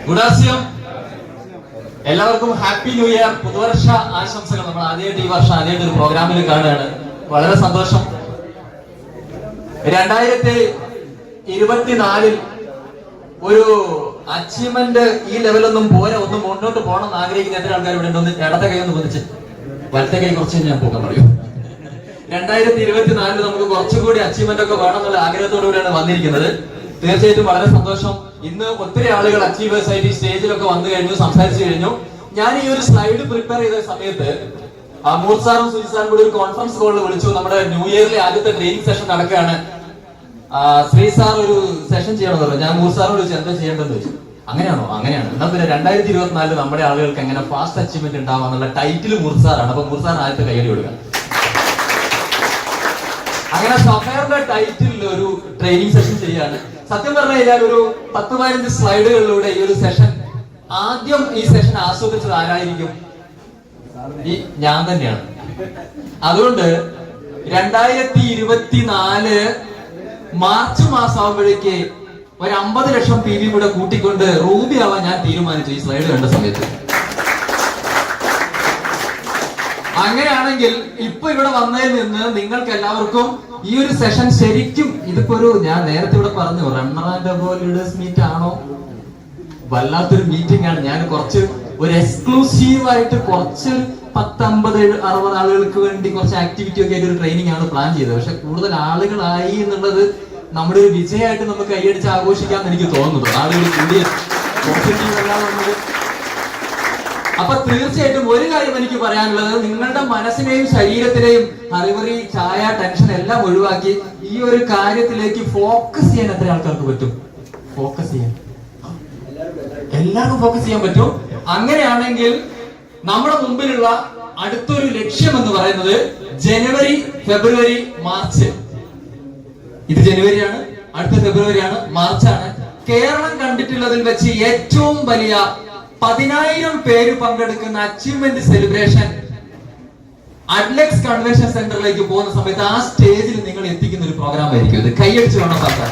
ഗുഡാസ്യം എല്ലാവർക്കും happy new year, പുതുവർഷ ആശംസകൾ. നമ്മൾ ആദ്യമായിട്ട് ഈ വർഷം ആദ്യമായിട്ട് ഒരു പ്രോഗ്രാമിൽ കാണുകയാണ്. വളരെ സന്തോഷം. 2024 ഒരു അച്ചീവ്മെന്റ് ഈ ലെവലൊന്നും പോരാ, ഒന്ന് മുന്നോട്ട് പോകണം എന്ന് ആഗ്രഹിക്കുന്ന എത്ര ആൾക്കാർ ഇവിടെ ഉണ്ടോ? ഇടത്തെ കൈ ഒന്ന് പതിച്ച്, വലത്തെ കൈ കുറച്ച് ഞാൻ പോകാൻ പറയും. 2024 നമുക്ക് കുറച്ചുകൂടി അച്ചീവ്മെന്റ് ഒക്കെ വേണം എന്നുള്ള ആഗ്രഹത്തോടു കൂടിയാണ് വന്നിരിക്കുന്നത്. തീർച്ചയായിട്ടും വളരെ സന്തോഷം. ഇന്ന് ഒത്തിരി ആളുകൾ അച്ചീവേഴ്സ് ആയിട്ട് ഈ സ്റ്റേജിലൊക്കെ വന്നു കഴിഞ്ഞു, സംസാരിച്ചു കഴിഞ്ഞു. ഞാൻ ഈ ഒരു സ്ലൈഡ് പ്രിപ്പയർ ചെയ്ത സമയത്ത് മൂർത്ത് സാറും സുജിത് സാറും കൂടി ഒരു കോൺഫറൻസ് കോളിൽ വിളിച്ചു. നമ്മുടെ ന്യൂ ഇയറിലെ ആദ്യത്തെ ട്രെയിനിങ് സെഷൻ നടക്കുകയാണ്. ശ്രീ സാർ ഒരു സെഷൻ ചെയ്യണമെന്ന് പറഞ്ഞു. ഞാൻ മൂർത്ത് സാറിനോട് ചോദിച്ചു എന്താ ചെയ്യേണ്ടതെന്ന് ചോദിച്ചു. അങ്ങനെയാണോ? അങ്ങനെയാണ്. എന്നാൽ പിന്നെ 2024 നമ്മുടെ ആളുകൾക്ക് എങ്ങനെ ഫാസ്റ്റ് അച്ചീവ്മെന്റ് ഉണ്ടാവാം എന്നുള്ള ടൈറ്റിൽ മൂർത്ത് സാറാണ്. അപ്പൊ മൂർത്ത് സാറിന് ആദ്യത്തെ കൈയടി കൊടുക്കുക. അങ്ങനെ സഫയറിന്റെ ടൈറ്റിൽ ഒരു ട്രെയിനിങ് സെഷൻ ചെയ്യാണ്. സത്യം പറഞ്ഞു കഴിഞ്ഞാൽ ഒരു 10-15 സ്ലൈഡുകളിലൂടെ ഈ ഒരു സെഷൻ, ആദ്യം ഈ സെഷൻ ആസ്വദിച്ചത് ആരായിരിക്കും? ഞാൻ തന്നെയാണ്. അതുകൊണ്ട് 2024 മാർച്ച് മാസം ആവുമ്പോഴേക്ക് ഒരു 50 ലക്ഷം PV കൂടെ കൂട്ടിക്കൊണ്ട് റൂബി ആവാൻ ഞാൻ തീരുമാനിച്ചു ഈ സ്ലൈഡ് കണ്ട സമയത്ത്. അങ്ങനെയാണെങ്കിൽ ഇപ്പൊ ഇവിടെ വന്നതിൽ നിന്ന് നിങ്ങൾക്ക് എല്ലാവർക്കും ഈ ഒരു സെഷൻ ശരിക്കും ഇതിപ്പോ ഒരു, ഞാൻ നേരത്തെ ഇവിടെ പറഞ്ഞു, runner and above leaders meet ആണോ? വല്ലാത്തൊരു മീറ്റിംഗ് ആണ്. ഞാൻ കുറച്ച് ഒരു എക്സ്ക്ലൂസീവ് ആയിട്ട് കുറച്ച് 10-50-60 ആളുകൾക്ക് വേണ്ടി കുറച്ച് ആക്ടിവിറ്റി ഒക്കെ ആയിട്ട് ഒരു ട്രെയിനിങ് ആണ് പ്ലാൻ ചെയ്തത്. പക്ഷെ കൂടുതൽ ആളുകളായി എന്നുള്ളത് നമ്മുടെ ഒരു വിജയമായിട്ട് നമുക്ക് കൈയടിച്ച് ആഘോഷിക്കാന്ന് എനിക്ക് തോന്നുന്നത്. ആളുകൾ കൂടിയ പോസിറ്റീവ് എല്ലാം വന്നത്. അപ്പൊ തീർച്ചയായിട്ടും ഒരു കാര്യം എനിക്ക് പറയാനുള്ളത്, നിങ്ങളുടെ മനസ്സിനെയും ശരീരത്തിനെയും ഹറിവറി, ചായ, ടെൻഷൻ എല്ലാം ഒഴിവാക്കി ഈ ഒരു കാര്യത്തിലേക്ക് ഫോക്കസ് ചെയ്യാൻ എത്ര ആൾക്കാർക്ക് പറ്റും? ഫോക്കസ് ചെയ്യാൻ എല്ലാവർക്കും ഫോക്കസ് ചെയ്യാൻ പറ്റും. അങ്ങനെയാണെങ്കിൽ നമ്മുടെ മുമ്പിലുള്ള അടുത്തൊരു ലക്ഷ്യം എന്ന് പറയുന്നത് ജനുവരി, ഫെബ്രുവരി, മാർച്ച്. ഇത് ജനുവരിയാണ്, അടുത്ത ഫെബ്രുവരിയാണ്, മാർച്ചാണ്. കേരളം കണ്ടിട്ടുള്ളതിൽ വെച്ച് ഏറ്റവും വലിയ 10,000 പേര് പങ്കെടുക്കുന്ന അച്ചീവ്മെന്റ് സെലിബ്രേഷൻ അഡ്ലക്സ് കൺവെൻഷൻ സെന്ററിലേക്ക് പോകുന്ന സമയത്ത് ആ സ്റ്റേജിൽ നിങ്ങൾ എത്തിക്കുന്ന ഒരു പ്രോഗ്രാം ആയിരിക്കും ഇത്. കൈയടിച്ച് വേണം സർക്കാർ.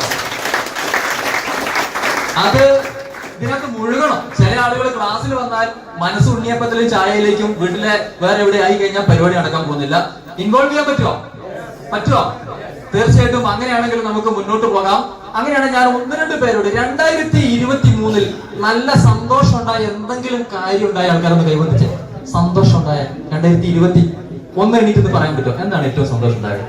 അത് ഇതിനകത്ത് മുഴുകണം. ചില ആളുകൾ ക്ലാസ്സിൽ വന്നാൽ മനസ്സ് ഉണ്ണിയപ്പത്തിലും ചായയിലേക്കും വീട്ടിലെ വേറെ എവിടെ ആയി കഴിഞ്ഞാൽ പരിപാടി നടക്കാൻ പോകുന്നില്ല. ഇൻവോൾവ് ചെയ്യാൻ പറ്റുമോ? പറ്റുമോ? തീർച്ചയായിട്ടും. അങ്ങനെയാണെങ്കിൽ നമുക്ക് മുന്നോട്ട് പോകാം. അങ്ങനെയാണ് ഞാൻ 1-2 പേരോട് 2023 നല്ല സന്തോഷം ഉണ്ടായ എന്തെങ്കിലും കാര്യം ഉണ്ടായ ആൾക്കാരൊന്ന് കൈവന്നിട്ട്, സന്തോഷം ഉണ്ടായ 2021 എണീറ്റ് പറയാൻ പറ്റുമോ? എന്താണ് ഏറ്റവും സന്തോഷം ഉണ്ടായത്?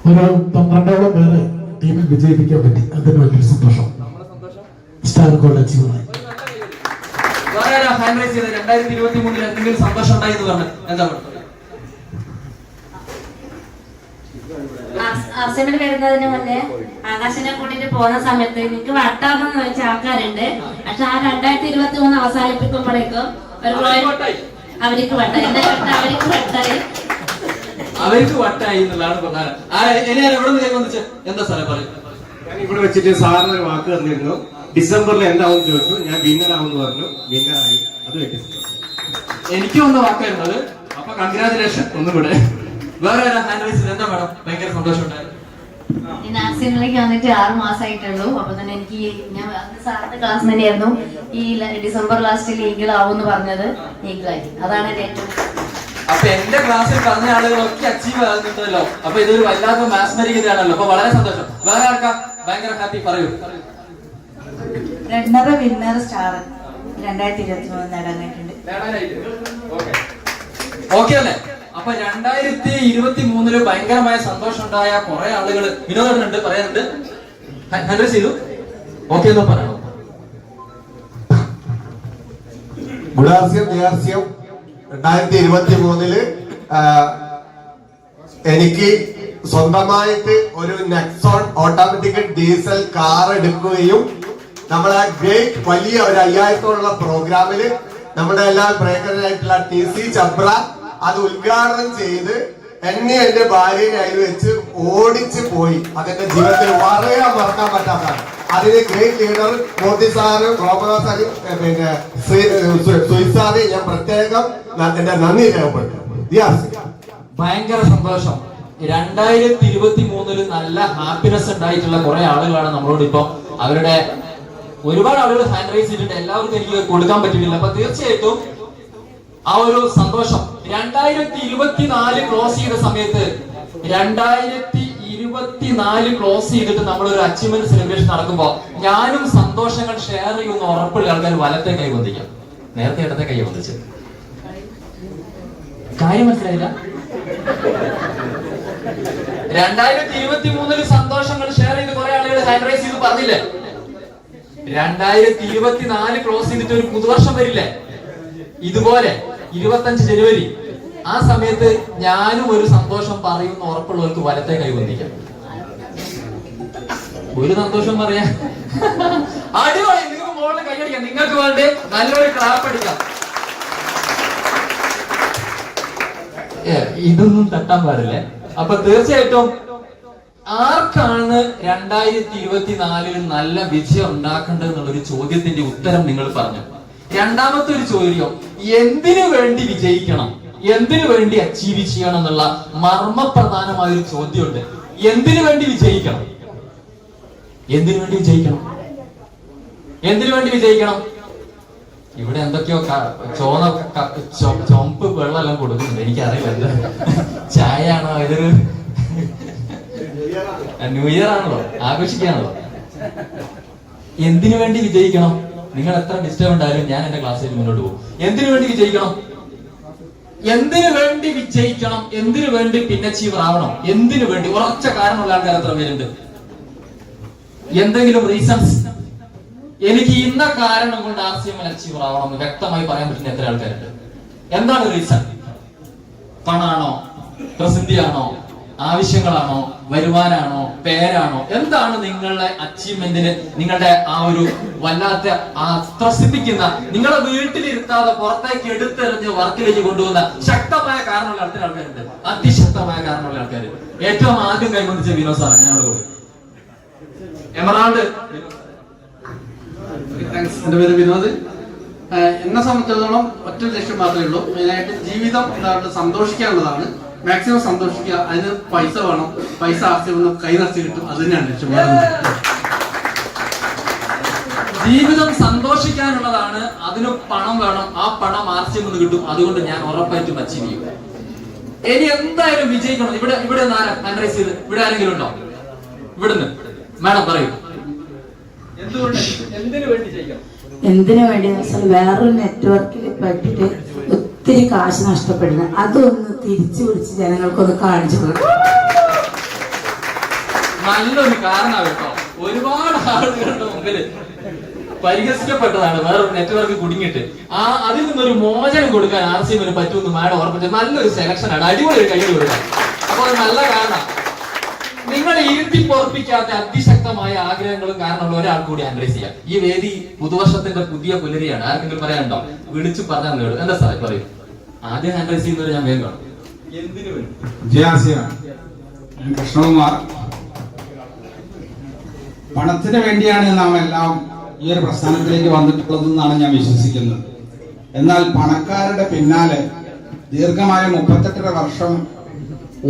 ഒരു 12ഓളം പേര് ടീമിൽ വിജയിപ്പിക്കാൻ പറ്റി. അതിന് വലിയൊരു സന്തോഷം. സ്റ്റാർ ഗോൾഡ് അച്ചീവ് ആയി. വേറെ 2023 എന്തെങ്കിലും സന്തോഷം ഉണ്ടായി എന്ന് പറഞ്ഞു. എന്താ അസമിൽ വരുന്നതിന് മുന്നേ ആകാശിനെ കൂട്ടിട്ട് പോകുന്ന സമയത്ത് എനിക്ക് വട്ടാമെന്ന് വെച്ച ആൾക്കാരുണ്ട്. പക്ഷെ ആ 2023 അവസാനിപ്പിക്കുമ്പോഴേക്കും അവർക്ക് വട്ടായി, എന്റെ വട്ട അവർക്ക് വട്ടായി, അവർക്ക് വട്ടായി എന്നുള്ളതാണ് പ്രധാനം. എന്താ സാറേ പറയും? ഞാൻ ഇവിടെ വെച്ചിട്ട് സാറിന് ഒരു വാക്ക് തന്നിരുന്നു. ഡിസംബറിൽ എന്താവും ചോദിച്ചു. ഞാൻ വിന്നർ ആവുമെന്ന് പറഞ്ഞു. വിന്നറായി. അത് വെട്ടി എനിക്ക് വന്ന വാക്കായിരുന്നു അത്. അപ്പൊ കൺഗ്രാജുലേഷൻ ഒന്നുകൂടെ. വേറെ എന്താ മേഡം ഭയങ്കര സന്തോഷം ഉണ്ടായിരുന്നു? നാസിമിലേക്ക് വന്നിട്ട് 6 മാസമായിട്ടുള്ളൂ. അപ്പൊ തന്നെ എനിക്ക് ഞാൻ സാറിന്റെ ക്ലാസ് തന്നെയായിരുന്നു. ഈ ഡിസംബർ ലാസ്റ്റിൽ ലീഗിളാവും എന്ന് പറഞ്ഞത്, ലീഗിളായി. അതാണ് എന്റെ ഏറ്റവും. അപ്പൊ എന്റെ ക്ലാസ്സിൽ പറഞ്ഞ ആളുകളൊക്കെ അച്ചീവ് ആകുന്നുണ്ടല്ലോ. അപ്പൊ ഇതൊരു വല്ലാത്ത മാസ്മരികതയാണല്ലോ. അപ്പൊ വളരെ സന്തോഷം. വേറെ ആൾക്കാ ഭയങ്കര ഹാപ്പി? പറയൂ. Runner, winner, star 2023 നേടാനായിട്ടുണ്ട്. ഓക്കെ അല്ലേ? അപ്പൊ 2023 ഭയങ്കരമായ സന്തോഷം ഉണ്ടായ കുറെ ആളുകൾ വിനോദമുണ്ട്, പറയാനുണ്ട്. ഹാൻഡ് ചെയ്തു. ഓക്കെ എന്ന് പറയണോ? ഗുഡാസ്യം 2023 എനിക്ക് സ്വന്തമായിട്ട് ഒരു നെക്സോൺ ഓട്ടോമാറ്റിക് ഡീസൽ കാർ എടുക്കുകയും നമ്മളെ ഗ്രേറ്റ് വലിയ ഒരു 5000-ഓളം പ്രോഗ്രാമില് നമ്മുടെ എല്ലാ പ്രേക്ഷകരായിട്ടുള്ള TC ചബ്ര അത് ഉദ്ഘാടനം ചെയ്ത് എന്നെ എന്റെ ഭാര്യനെ അതിൽ വെച്ച് ഓടിച്ചു പോയി. അതെന്റെ ജീവിതത്തിൽ പറയാൻ മറക്കാൻ പറ്റാത്തതാണ്. അതിന് ഗ്രേറ്റ് ലീഡർ മോദി സാറും ഗോപനാഥ് സാറും പിന്നെ സുജിത് സാറ് ഞാൻ പ്രത്യേകം എന്റെ നന്ദി രേഖപ്പെടുത്തും. ഭയങ്കര സന്തോഷം. 2023 നല്ല ഹാപ്പിനെസ് ഉണ്ടായിട്ടുള്ള കുറെ ആളുകളാണ് നമ്മളോട് ഇപ്പൊ അവരുടെ ഒരുപാട് ആളുകൾ ഹാൻഡ് റൈസ് ചെയ്തിട്ട് എല്ലാവർക്കും എനിക്ക് കൊടുക്കാൻ പറ്റില്ല. അപ്പൊ തീർച്ചയായിട്ടും ആ ഒരു സന്തോഷം 2024 ക്ലോസ് ചെയ്ത സമയത്ത് 2024 ക്ലോസ് ചെയ്തിട്ട് നമ്മളൊരു അച്ചീവ്മെന്റ് സെലിബ്രേഷൻ നടക്കുമ്പോ ഞാനും സന്തോഷങ്ങൾ ഷെയർ ചെയ്യുന്ന ഉറപ്പുള്ള ആൾക്കാർ വലത്തെ കൈ വന്ദിക്കാം. നേരത്തെ ഇടത്തെ കൈ വന്നിച്ച് കാര്യം മനസ്സിലായില്ല. 2023 സന്തോഷങ്ങൾ ഷെയർ ചെയ്ത് കുറെ ആളുകൾ ഹാൻഡ് റൈസ് ചെയ്ത് പറഞ്ഞില്ലേ? 2024 ക്ലോസ് ചെയ്തിട്ട് ഒരു പുതുവർഷം വരില്ലേ ഇതുപോലെ 25 ജനുവരി, ആ സമയത്ത് ഞാനും ഒരു സന്തോഷം പറയുന്ന ഉറപ്പുള്ളവർക്ക് വലത്തെ കൈ വന്ദിക്കാം. ഒരു സന്തോഷം പറയാ അടിപൊളി. നിങ്ങൾക്ക് മുകളിൽ കൈയടിക്കാം. നിങ്ങൾക്ക് വേണ്ടി നല്ലൊരു ക്ലാപ്പ് അടിക്കാം. ഇതൊന്നും തട്ടാൻ പാടില്ലേ. അപ്പൊ തീർച്ചയായിട്ടും ആർക്കാണ് 2024 നല്ല വിജയം ഉണ്ടാക്കേണ്ടത് എന്നുള്ളൊരു ചോദ്യത്തിന്റെ ഉത്തരം നിങ്ങൾ പറഞ്ഞു. രണ്ടാമത്തെ ഒരു ചോദ്യം, എന്തിനു വേണ്ടി വിജയിക്കണം, എന്തിനു വേണ്ടി അച്ചീവ് ചെയ്യണം എന്നുള്ള മർമ്മപ്രധാനമായ ഒരു ചോദ്യമുണ്ട്. എന്തിനു വേണ്ടി വിജയിക്കണം, എന്തിനു വേണ്ടി വിജയിക്കണം, എന്തിനു വേണ്ടി വിജയിക്കണം? ഇവിടെ എന്തൊക്കെയോ ചുമപ്പ് വെള്ളമെല്ലാം കൊടുക്കുന്നുണ്ട്. എനിക്കറിയില്ല എന്താ, ചായ ആണോ, ഇതൊരു ന്യൂ ഇയർ ആണല്ലോ, ആഘോഷിക്കാണല്ലോ. എന്തിനു വേണ്ടി വിജയിക്കണം? നിങ്ങൾ എത്ര ഡിസ്റ്റർബ് ഉണ്ടായാലും ഞാൻ എന്റെ ക്ലാസ്സിൽ മുന്നോട്ട് പോകും. എന്തിനു വേണ്ടി വിജയിക്കണം, എന്തിനു വേണ്ടി വിജയിക്കണം, എന്തിനു വേണ്ടി പിന്നച്ചീവർ ആവണം, എന്തിനു വേണ്ടി? ഉറച്ച കാരണമുള്ള ആൾക്കാർ എത്ര പേരുണ്ട്? എന്തെങ്കിലും റീസൺസ്, എനിക്ക് ഇന്ന കാരണം കൊണ്ട് RCMൽ അച്ചീവർ ആവണം എന്ന് വ്യക്തമായി പറയാൻ പറ്റുന്ന എത്ര ആൾക്കാരുണ്ട്? എന്താണ് റീസൺ? പണാണോ, പ്രസിദ്ധിയാണോ, ആവശ്യങ്ങളാണോ, വരുമാനാണോ, പേരാണോ? എന്താണ് നിങ്ങളുടെ അച്ചീവ്മെന്റിന്, നിങ്ങളുടെ ആ ഒരു വല്ലാത്ത ആ ത്രസിപ്പിക്കുന്ന, നിങ്ങളെ വീട്ടിലിരുത്താതെ പുറത്തേക്ക് എടുത്തെറിഞ്ഞ് വർക്കിലേക്ക് കൊണ്ടുപോകുന്ന ശക്തമായ കാരണമുള്ള ആൾക്കാരുണ്ട്, അതിശക്തമായ കാരണമുള്ള ആൾക്കാർ. ഏറ്റവും ആദ്യം കൈവന്നിച്ച വിനോദ് സാറാണ്. ഞങ്ങളോട് കൂടി എമറാൾഡ്. എന്റെ പേര് വിനോദ്. എന്നെ സംബന്ധിച്ചിടത്തോളം ഒറ്റ ലക്ഷ്യം മാത്രമേ ഉള്ളൂ. മെയിനായിട്ട് ജീവിതം എന്താണ്ട് സന്തോഷിക്കാനുള്ളതാണ്. മാക്സിമം സന്തോഷിക്കുക. അതിന് പൈസ വേണം. പൈസ ആവശ്യം കൈ നിറച്ച് കിട്ടും. അത് തന്നെയാണ് ലക്ഷ്യം. ജീവിതം സന്തോഷിക്കാനുള്ളതാണ്, അതിന് പണം വേണം. ആ പണം RCM കിട്ടും. അതുകൊണ്ട് ഞാൻ ഉറപ്പായിട്ടും അച്ചീവ് ചെയ്യും. ഇനി എന്തായാലും വിജയിക്കണം. ഇവിടെ ഹാൻഡ് റൈസ് ചെയ്ത് ഇവിടെ ആരെങ്കിലും ഉണ്ടോ? ഇവിടുന്ന് മാഡം പറയൂ. എന്തുകൊണ്ട്, എന്തിനു വേണ്ടി ചെയ്യണം? എന്തിനു വേണ്ടി വേറൊരു നെറ്റ്വർക്കിൽ പെട്ടിട്ട് ഒത്തിരി കാശ് നഷ്ടപ്പെടുന്നത്, അതൊന്ന് തിരിച്ചു പിടിച്ച് ജനങ്ങൾക്കൊന്ന് കാണിച്ചു കൊടുക്കും. നല്ലൊരു കാരണമാണ് കേട്ടോ. ഒരുപാട് ആളുകളുടെ മുമ്പിൽ പരിഹസിക്കപ്പെട്ടതാണ് വേറൊരു നെറ്റ്വർക്ക് കുടുങ്ങിയിട്ട്. അതിൽ നിന്നൊരു മോചനം കൊടുക്കാൻ RCMന് പറ്റുമെന്ന് മാഡം ഉറപ്പിച്ച നല്ലൊരു സെലക്ഷനാണ്. അടിപൊളി ഒരു കയ്യിൽ കൊടുക്കാൻ. അപ്പൊ അത് നല്ല കാരണം. നിങ്ങളെ ഇരുത്തി പൊറപ്പിക്കാത്ത അതിശക്തമായ ആഗ്രഹങ്ങളും കാരണമുള്ള ഒരാൾ കൂടി അനലൈസ് ചെയ്യാം. ഈ വേദി പുതുവർഷത്തിന്റെ പുതിയ പുലരിയാണ്. ആർക്കെങ്കിലും പറയാനുണ്ടോ? വിളിച്ചു പറഞ്ഞാൽ നേടും. എന്താ സാറേ പറയൂ. ആദ്യം അനലൈസ് ചെയ്യുന്നവർ ഞാൻ വേഗം കാണും. എന്തിനു വേണ്ടി? കൃഷ്ണകുമാർ. പണത്തിന് വേണ്ടിയാണ് നാം എല്ലാം ഈ ഒരു പ്രസ്ഥാനത്തിലേക്ക് വന്നിട്ടുള്ളതെന്നാണ് ഞാൻ വിശ്വസിക്കുന്നത്. എന്നാൽ പണക്കാരുടെ പിന്നാലെ ദീർഘമായ 38 വർഷം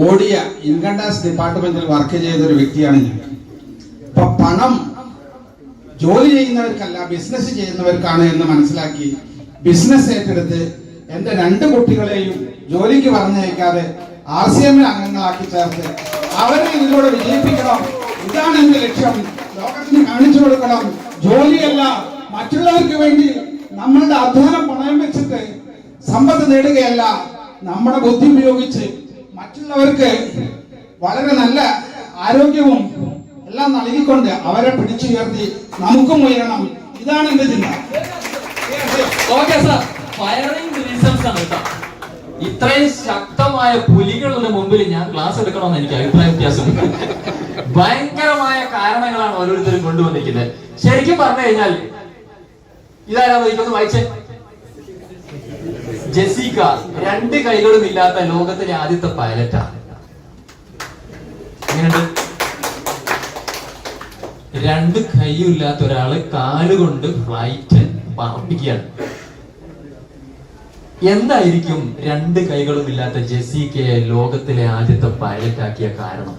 ഓടിയ ഇൻകം ടാക്സ് ഡിപ്പാർട്ട്മെന്റിൽ വർക്ക് ചെയ്ത ഒരു വ്യക്തിയാണ് ഞാൻ. അപ്പൊ പണം ജോലി ചെയ്യുന്നവർക്കല്ല, ബിസിനസ് ചെയ്യുന്നവർക്കാണ് എന്ന് മനസ്സിലാക്കി ബിസിനസ് ഏറ്റെടുത്ത് എന്റെ 2 കുട്ടികളെയും ജോലിക്ക് പറഞ്ഞയക്കാതെ RCMൽ അംഗങ്ങളാക്കി ചേർത്ത് അവരെ ഇതിലൂടെ വിജയിപ്പിക്കണം. ഇതാണ് എന്റെ ലക്ഷ്യം. ലോകത്തിന് കാണിച്ചു കൊടുക്കണം. ജോലിയല്ല, മറ്റുള്ളവർക്ക് വേണ്ടി നമ്മളുടെ അധ്വാനം പണയം വെച്ചിട്ട് സമ്പത്ത് നേടുകയല്ല, നമ്മുടെ ബുദ്ധി ഉപയോഗിച്ച് മറ്റുള്ളവർക്ക് വളരെ നല്ല ആരോഗ്യവും എല്ലാം നൽകിക്കൊണ്ട് അവരെ പിടിച്ചുയർത്തി നമുക്കും ഉയരണം. ഇതാണ് എന്റെ ചിന്ത. ഇത്രയും ശക്തമായ പുലികളുടെ മുമ്പിൽ ഞാൻ ക്ലാസ് എടുക്കണമെന്ന് എനിക്ക് അഭിപ്രായ വ്യത്യാസമുണ്ട്. ഭയങ്കരമായ കാരണങ്ങളാണ് ഓരോരുത്തരും കൊണ്ടുവന്നിരിക്കുന്നത്. ശരിക്കും പറഞ്ഞു കഴിഞ്ഞാൽ ഇതാരാ ഇതൊന്ന് വായിച്ചേ. ജെസിക്ക 2 കൈകളും ഇല്ലാത്ത ലോകത്തിലെ ആദ്യത്തെ പൈലറ്റാണ്. എങ്ങനെയുണ്ട്? 2 കൈയും ഇല്ലാത്ത ഒരാള് കാലുകൊണ്ട് ഫ്ലൈറ്റ് പറപ്പിക്കുകയാണ്. എന്തായിരിക്കും 2 കൈകളും ഇല്ലാത്ത ജെസിക്കയെ ലോകത്തിലെ ആദ്യത്തെ പൈലറ്റ് ആക്കിയ കാരണം?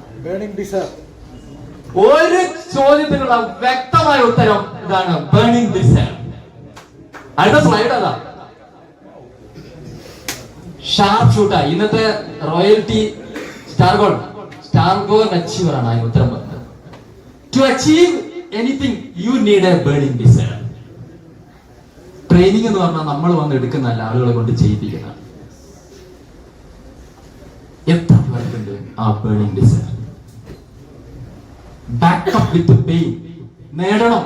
ഒരു ചോദ്യത്തിനുള്ള വ്യക്തമായ ഉത്തരം ഇതാണ്, ബേണിംഗ് ഡിസയർ. അടുത്ത സ്ലൈഡ് അതാ. ഷാർപ്പ് ഷൂട്ടാ ഇന്നത്തെ റോയൽറ്റി സ്റ്റാർ ഗോൾ അച്ചീവർ ആണ് അതിന് ഉത്തരം പറഞ്ഞത്. To achieve anything you need a burning desire. Training എന്ന് പറഞ്ഞാൽ നമ്മൾ വന്ന് എടുക്കുന്നതല്ല, ആളുകളെ കൊണ്ട് ചെയ്യിപ്പിക്കുന്ന. എത്ര പേർക്കുണ്ട് ആ burning desire? Backup with pain. നേടണം,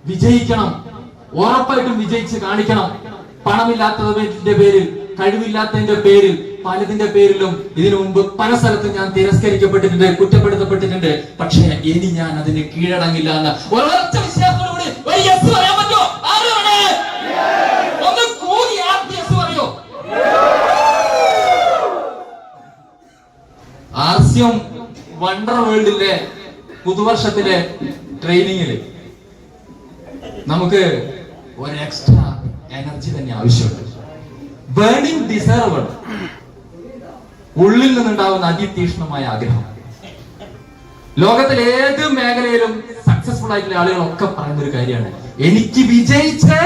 വിജയിക്കണം, ഉറപ്പായിട്ടും വിജയിച്ച് കാണിക്കണം. പണമില്ലാത്തതിന്റെ പേരിൽ, കഴിവില്ലാത്തതിന്റെ പേരിൽ, പലതിന്റെ പേരിലും ഇതിനു മുമ്പ് പല സ്ഥലത്തും ഞാൻ തിരസ്കരിക്കപ്പെട്ടിട്ടുണ്ട്, കുറ്റപ്പെടുത്തപ്പെട്ടിട്ടുണ്ട്. പക്ഷേ ഇനി ഞാൻ അതിന് കീഴടങ്ങില്ല എന്ന ഒരൊറ്റ വിശ്വാസത്തോടുകൂടി ഒരു യെസ് പറയാൻ പറ്റുമോ? ആരാണ്? ഒന്ന് കൂടി യെസ് പറയോ? ആർസിയം വണ്ടർ വേൾഡിലെ പുതുവർഷത്തിലെ ട്രെയിനിങ്ങില് നമുക്ക് ഒരു എക്സ്ട്രാ എനർജി തന്നെ ആവശ്യമുണ്ട്. ബേണിംഗ് ഡിസയർ, ഉള്ളിൽ നിന്നുണ്ടാവുന്ന അതിതീക്ഷ്ണമായ ആഗ്രഹം. ലോകത്തിലെ ഏത് മേഖലയിലും സക്സസ്ഫുൾ ആയിട്ടുള്ള ആളുകളൊക്കെ പറയുന്ന ഒരു കാര്യമാണ്, എനിക്ക് വിജയിച്ച്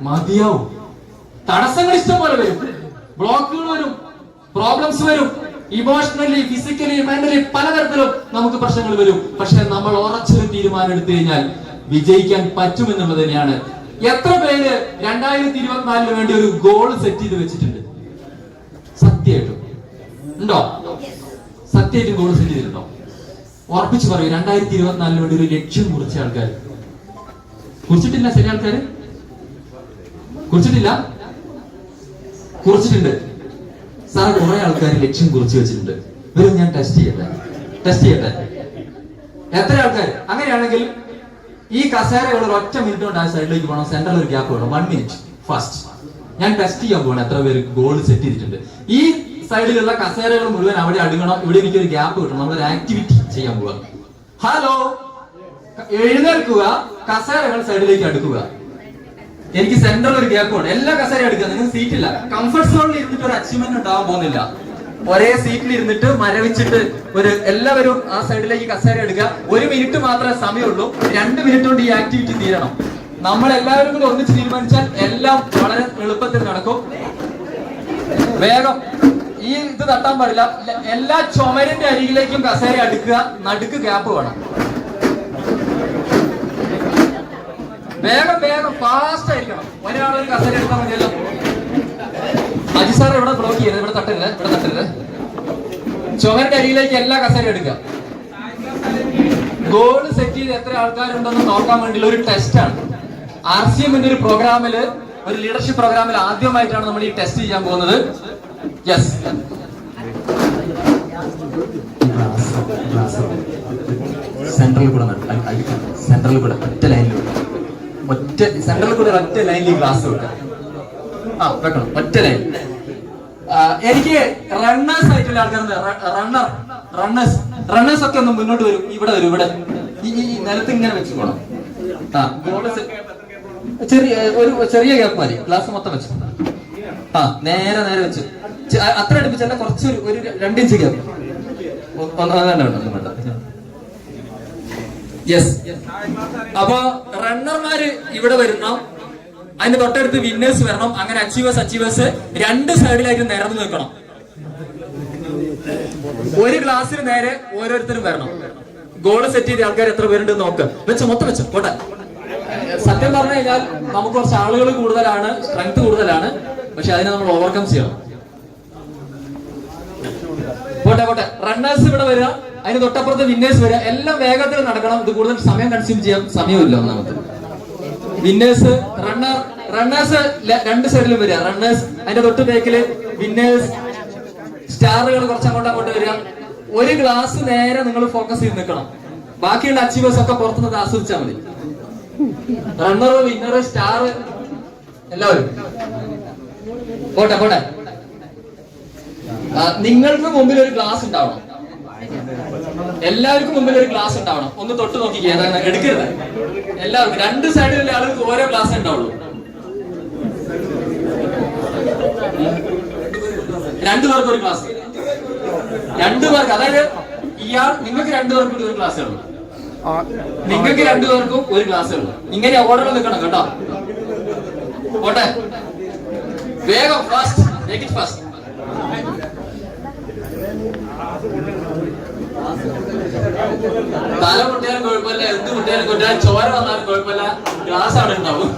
മതിയാവും. തടസ്സങ്ങൾ ഇഷ്ടം പോലെ വരും, ബ്ലോക്കുകൾ വരും, പ്രോബ്ലംസ് വരും, ഇമോഷണലി, ഫിസിക്കലി, മെന്റലി പലതരത്തിലും നമുക്ക് പ്രശ്നങ്ങൾ വരും. പക്ഷെ നമ്മൾ ഉറച്ചൊരു തീരുമാനം എടുത്തു കഴിഞ്ഞാൽ വിജയിക്കാൻ പറ്റുമെന്നുള്ളത് തന്നെയാണ്. എത്ര പേര് 2024 വേണ്ടി ഒരു ഗോൾ സെറ്റ് ചെയ്ത് വെച്ചിട്ടുണ്ട്? സത്യമായിട്ടും ഉണ്ടോ? സത്യമായിട്ടും ഗോൾ സെറ്റ് ചെയ്തിട്ടുണ്ടോ? ഉറപ്പിച്ച് പറയൂ. 2024 വേണ്ടി ഒരു ലക്ഷ്യം കുറിച്ച ആൾക്കാർ കുറിച്ചിട്ടില്ല? ശരി, ആൾക്കാര് കുറിച്ചിട്ടില്ല? കുറിച്ചിട്ടുണ്ട്. സാർ കുറെ ആൾക്കാർ ലക്ഷ്യം കുറിച്ച് വെച്ചിട്ടുണ്ട്. വരും, ഞാൻ ടെസ്റ്റ് ചെയ്യട്ടെ. എത്ര ആൾക്കാർ? അങ്ങനെയാണെങ്കിൽ ഈ കസേരകൾ ഒരു ഒറ്റ മിനിറ്റ് കൊണ്ട് ആ സൈഡിലേക്ക് പോകണം. സെന്ററിൽ ഒരു ഗ്യാപ്പ് വേണം. 1 മിനിറ്റ് ഫാസ്റ്റ്. ഞാൻ ടെസ്റ്റ് ചെയ്യാൻ പോകണം എത്ര പേര് ഗോൾ സെറ്റ് ചെയ്തിട്ടുണ്ട്. ഈ സൈഡിലുള്ള കസേരകൾ മുഴുവൻ അവിടെ അടുങ്ങണം. ഇവിടെ എനിക്കൊരു ഗ്യാപ്പ് കിട്ടണം. നമ്മളൊരു ആക്ടിവിറ്റി ചെയ്യാൻ പോവാ. ഹലോ, എഴുന്നേൽക്കുക, കസേരകൾ സൈഡിലേക്ക് അടുക്കുക. എനിക്ക് സെന്ററിൽ ഒരു ഗ്യാപ്പ് വേണം. എല്ലാ കസേരയും എടുക്കുക. നിങ്ങൾക്ക് സീറ്റില്ല. കംഫർട്ട് സോണിൽ ഇരുന്നിട്ട് ഒരു അച്ചീവ്മെന്റ് ഉണ്ടാവാൻ പോകുന്നില്ല. ഒരേ സീറ്റിൽ ഇരുന്നിട്ട് മരവിച്ചിട്ട് എല്ലാവരും ആ സൈഡിലേക്ക് കസേര എടുക്കുക. 1 മിനിറ്റ് മാത്രമേ സമയമുള്ളൂ. 2 മിനിറ്റ് കൊണ്ട് ഈ ആക്ടിവിറ്റി തീരണം. നമ്മൾ എല്ലാവരും കൂടി ഒന്നിച്ച് തീരുമാനിച്ചാൽ എല്ലാം വളരെ എളുപ്പത്തിൽ നടക്കും. വേഗം ഈ ഇത് തട്ടാൻ പാടില്ല. എല്ലാ ചുമരിന്റെ അരികിലേക്കും കസേര അടുക്കുക. നടുക്ക് ഗ്യാപ്പ് വേണം. വേഗം ഫാസ്റ്റ് ആയിരിക്കണം. ഒരാളൊരു കസേര എടുത്താൽ മതിയല്ലോ. അജി സാർ ഇവിടെ ബ്ലോക്ക് ചെയ്യരുത്. ഇവിടെ തട്ടരുത്. ചുമരിന്റെ അരിയിലേക്ക് എല്ലാ കസേര എടുക്കുക. ഗോൾ സെറ്റ് ചെയ്ത് എത്ര ആൾക്കാരുണ്ടെന്ന് നോക്കാൻ വേണ്ടിയുള്ള ഒരു ടെസ്റ്റാണ്. RCMന്റെ ഒരു പ്രോഗ്രാമില്, ഒരു ലീഡർഷിപ്പ് പ്രോഗ്രാമിൽ ആദ്യമായിട്ടാണ് നമ്മൾ ഈ ടെസ്റ്റ് ചെയ്യാൻ പോകുന്നത്. യെസ്, സെൻട്രൽ കൂടെ ഒറ്റ ലൈനിൽ ഗ്ലാസ് വെക്കാം. വെക്കണം ഒറ്റ ലൈൻ. എനിക്ക് റണ്ണേഴ്സ് ആയിട്ടുള്ള ആൾക്കാർ, റണ്ണേഴ്സ് ഒക്കെ ഒന്ന് മുന്നോട്ട് വരും. ഇവിടെ ഈ നിലത്ത് ഇങ്ങനെ വെച്ച് പോകണം. ചെറിയ ഗ്യാപ്പ് മതി. ഗ്ലാസ് മൊത്തം വെച്ചു. നേരെ വെച്ചു. അത്ര അടുപ്പിച്ചല്ല, കുറച്ച് ഒരു 2 ഇഞ്ച് ഗ്യാപ്പ്. യെസ്. അപ്പൊ റണ്ണർമാര് ഇവിടെ വരണം. അതിന്റെ തൊട്ടടുത്ത് വിന്നേഴ്സ് വരണം. അങ്ങനെ അച്ചീവേഴ്സ് 2 സൈഡിലായിട്ട് നിരന്ന് നിൽക്കണം. ഒരു ഗ്ലാസ്സിന് നേരെ ഓരോരുത്തരും വരണം. ഗോൾ സെറ്റ് ചെയ്ത ആൾക്കാർ എത്ര പേരുണ്ട് നോക്ക്. മൊത്തം വെച്ചോ. പോട്ടെ. സത്യം പറഞ്ഞു കഴിഞ്ഞാൽ നമുക്ക് കുറച്ച് ആളുകൾ കൂടുതലാണ്, സ്ട്രെങ്ത് കൂടുതലാണ്. പക്ഷെ അതിനെ നമ്മൾ ഓവർകം ചെയ്യണം. പോട്ടെ. റണ്ണേഴ്സ് ഇവിടെ വരിക. അതിന് തൊട്ടപ്പുറത്ത് വിന്നേഴ്സ് വരിക. എല്ലാം വേഗത്തിൽ നടക്കണം. ഇത് കൂടുതൽ സമയം കൺസ്യൂം ചെയ്യാൻ സമയമില്ല. ഒന്നാമത്തെ വിന്നേഴ്സ്, റണ്ണേഴ്സ് 2 സൈഡിലും വരിക. റണ്ണേഴ്സ് അതിന്റെ തൊട്ട് ബേക്കില് വിന്നേഴ്സ്, സ്റ്റാറുകൾ കുറച്ച് അങ്ങോട്ട് വരിക. ഒരു ഗ്ലാസ് നേരെ നിങ്ങൾ ഫോക്കസ് ചെയ്ത് നിൽക്കണം. ബാക്കിയുള്ള അച്ചീവേഴ്സ് ഒക്കെ പുറത്തുനിന്ന് ആസ്വദിച്ചാൽ മതി. റണ്ണർ, വിന്നർ, സ്റ്റാർ എല്ലാവരും പോട്ടെ. നിങ്ങൾക്ക് മുമ്പിൽ ഒരു ഗ്ലാസ് ഉണ്ടാവണം. എല്ലാവർക്കും മുമ്പിൽ ഒരു ഗ്ലാസ് ഉണ്ടാവണം. ഒന്ന് തൊട്ട് നോക്കിക്കേ, ഏതാണ് എടുക്കരുത്. എല്ലാവർക്കും 2 സൈഡിലുള്ള ആളുകൾക്ക് ഓരോ ഗ്ലാസ് ഉണ്ടാവുള്ളൂ. 2 പേർക്ക് ഒരു ഗ്ലാസ്. 2 പേർക്ക്, അതായത് നിങ്ങൾക്ക് രണ്ടുപേർക്കും ഒരു ക്ലാസ് ഉള്ളൂ. നിങ്ങൾക്ക് രണ്ടുപേർക്കും ഒരു ക്ലാസ് ഉള്ളൂ. ഇങ്ങനെ ഓർഡർ നിൽക്കണം കേട്ടോ. പോട്ടെ, വേഗം ഫാസ്റ്റ്, മേക്ക് ഇറ്റ് ഫാസ്റ്റ്. തല പൊട്ടിയാലും കുഴപ്പമില്ല, എന്ത് പൊട്ടിയാലും കുട്ടിയാലും ചോര വന്നാലും കുഴപ്പമില്ല, ക്ലാസ് അവിടെ ഉണ്ടാവും.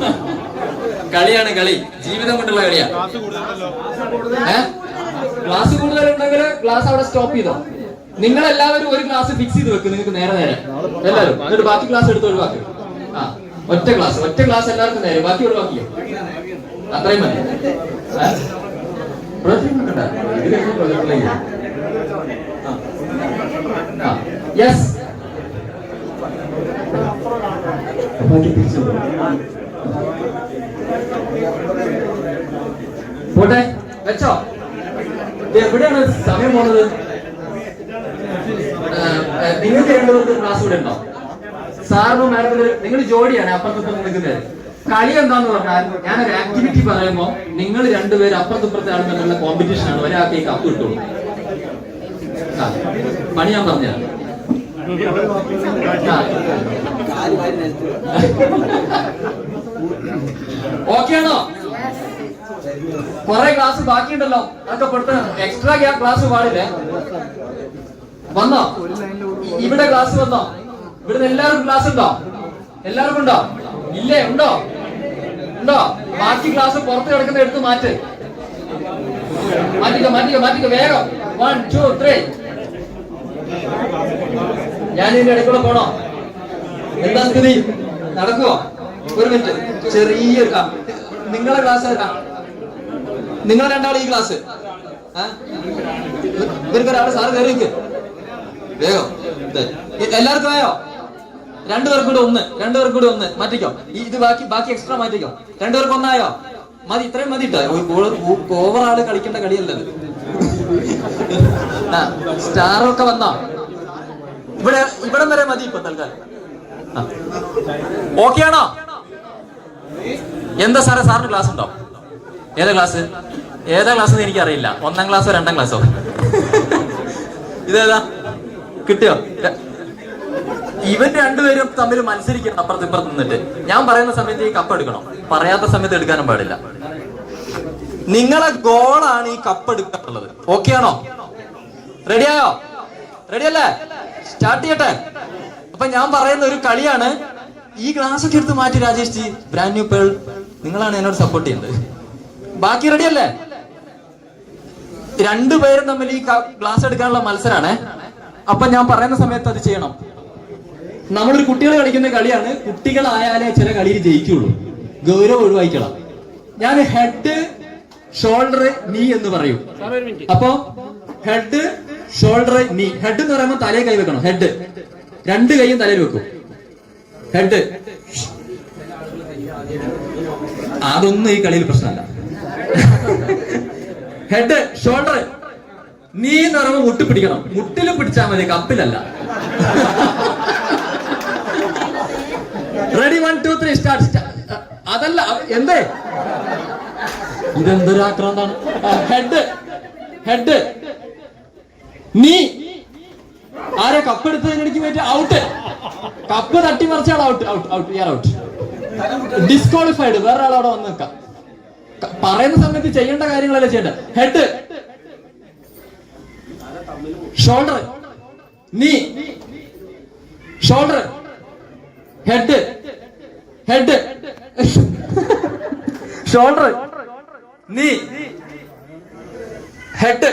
കളിയാണ് കളി, ജീവിതം കൊണ്ടുള്ള കളിയാണ്. ക്ലാസ് കൂടുതലുണ്ടെങ്കിൽ ക്ലാസ് അവിടെ സ്റ്റോപ്പ് ചെയ്തോ. നിങ്ങൾ എല്ലാവരും ഒരു ക്ലാസ് ഫിക്സ് ചെയ്ത് വെക്കും, നിങ്ങൾക്ക് നേരെ എല്ലാവരും. എന്നിട്ട് ബാക്കി ക്ലാസ് എടുത്ത് ഒഴിവാക്കി. ഒറ്റ ക്ലാസ് എല്ലാവർക്കും നേരെ, ബാക്കി ഒഴിവാക്കിയോ. അത്രയും മതി. യെസ്, പോട്ടെ, വെച്ചോ. എവിടെയാണ് സമയം പോണത്? നിങ്ങൾക്ക് രണ്ടുപേർക്ക് ക്ലാസ് ഇവിടെ ഉണ്ടോ? സാറിനും മാഡത്തിന് നിങ്ങൾ ജോഡിയാണ് അപ്പുറത്തും നിൽക്കുന്നത്. കളി എന്താന്ന് പറഞ്ഞാൽ, ഞാനൊരു ആക്ടിവിറ്റി പറയുമ്പോ നിങ്ങൾ രണ്ടുപേരും അപ്പുറത്തുപ്പുറത്തെ ആളും തമ്മിലുള്ള കോമ്പറ്റീഷൻ ആണ്. ഒരാൾക്ക് ഈ കപ്പ് കിട്ടുള്ളൂ. പണി ഞാൻ പറഞ്ഞതാണ്. ഓക്കെ ആണോ? കുറെ ക്ലാസ് ബാക്കിയുണ്ടല്ലോ, അതൊക്കെ പെടുത്ത എക്സ്ട്രാ ക്ലാസ് പാടില്ലേ? വന്നോ? ഇവിടെ ക്ലാസ് വന്നോ? ഇവിടുന്ന് എല്ലാവർക്കും ക്ലാസ് ഉണ്ടോ? എല്ലാവർക്കും ഉണ്ടോ? ഇല്ലേ? ഉണ്ടോ? ബാക്കി ക്ലാസ് പുറത്ത് കിടക്കുന്ന എടുത്ത് മാറ്റിക്കോ വേഗം. 1 2 3. ഞാൻ ഇതിന്റെ ഇടയ്ക്കൂടെ പോണോ? എന്താ സ്ഥിതി? നടക്കുവോ? ഒരു മിനിറ്റ്, ചെറിയൊരു നിങ്ങളെ ക്ലാസ് നിങ്ങൾ രണ്ടാളും ഈ ക്ലാസ്. ഇവർക്കൊരാള് സാറ് കയറിക്ക് വേഗം. എല്ലാവർക്കും ആയോ? രണ്ടുപേർക്കും കൂടെ ഒന്ന് മാറ്റിക്കോ. ഇത് ബാക്കി എക്സ്ട്രാ മാറ്റിക്കോ. രണ്ടുപേർക്ക് ഒന്നായോ? മതി, ഇത്രയും മതി. ഓവർ ആള് കളിക്കേണ്ട കളിയല്ലത്. സ്റ്റാറൊക്കെ വന്നോ? ഇവിടം വരെ മതി ഇപ്പൊ തൽക്കാലം. ഓക്കെ ആണോ? എന്താ സാറിന് ക്ലാസ് ഉണ്ടോ? ഏതാ ക്ലാസ് എന്ന് എനിക്കറിയില്ല. 1ാം ക്ലാസ്സോ 2ാം ക്ലാസ്സോ? ഇതേതാ? കിട്ടിയോ? ഇവൻ രണ്ടുപേരും തമ്മിൽ മത്സരിക്കണം അപ്പുറത്ത് നിന്നിട്ട്. ഞാൻ പറയുന്ന സമയത്ത് ഈ കപ്പ് എടുക്കണം, പറയാത്ത സമയത്ത് എടുക്കാനും പാടില്ല. നിങ്ങളെ ഗോളാണ് ഈ കപ്പ് എടുക്കാനുള്ളത്. ഓക്കെ ആണോ? റെഡിയായോ? റെഡിയല്ലേ? സ്റ്റാർട്ട് ചെയ്യട്ടെ. അപ്പൊ ഞാൻ പറയുന്ന ഒരു കളിയാണ്. ഈ ഗ്ലാസ് ഒക്കെ എടുത്ത് മാറ്റി Rajesh G, brand new pearl, നിങ്ങളാണ് എന്നോട് സപ്പോർട്ട് ചെയ്യുന്നത്. ബാക്കി റെഡിയല്ലേ? രണ്ടുപേരും തമ്മിൽ ഈ ഗ്ലാസ് എടുക്കാനുള്ള മത്സരമാണ്. അപ്പൊ ഞാൻ പറയുന്ന സമയത്ത് അത് ചെയ്യണം. നമ്മളൊരു കുട്ടികൾ കളിക്കുന്ന കളിയാണ്. കുട്ടികളായാലേ ചില കളിയിൽ ജയിക്കുള്ളൂ. ഗൗരവം ഒഴിവായിക്കണം. ഞാൻ ഹെഡ് ഷോൾഡർ നീ എന്ന് പറയും. അപ്പൊ ഹെഡ് ഷോൾഡർ നീ. ഹെഡ് എന്ന് പറയുമ്പോൾ തലയിൽ കൈ വെക്കണം. ഹെഡ്, 2 കൈയും തലയിൽ വെക്കും. ഹെഡ്. അതൊന്നും ഈ കളിയിൽ പ്രശ്നമല്ല. ഹെഡ് ഷോൾഡർ നീ എന്ന് പറയുമ്പോൾ മുട്ടി പിടിക്കണം. മുട്ടിൽ പിടിച്ചാൽ മതി, കപ്പിലല്ല. റെഡി? 1 2 3 സ്റ്റാർട്ട്. അതല്ല, എന്തേ ഇതെന്തൊരു ആക്രാന്താണ്. ഹെഡ് നീ. ആരെ കപ്പ് എടുത്തതിന് എനിക്ക് പറ്റിയ ഔട്ട്. കപ്പ് തട്ടി മറിച്ചാൽ ഔട്ട്. ഡിസ്ക്വാളിഫൈഡ്. വേറെ ആളവിടെ വന്ന് നിൽക്കാം. പറയുന്ന സമയത്ത് ചെയ്യേണ്ട കാര്യങ്ങളല്ലേ ചെയ്യേണ്ടത്. ഹെഡ് ഷോൾഡർ നീ. Shoulder head shoulder knee head.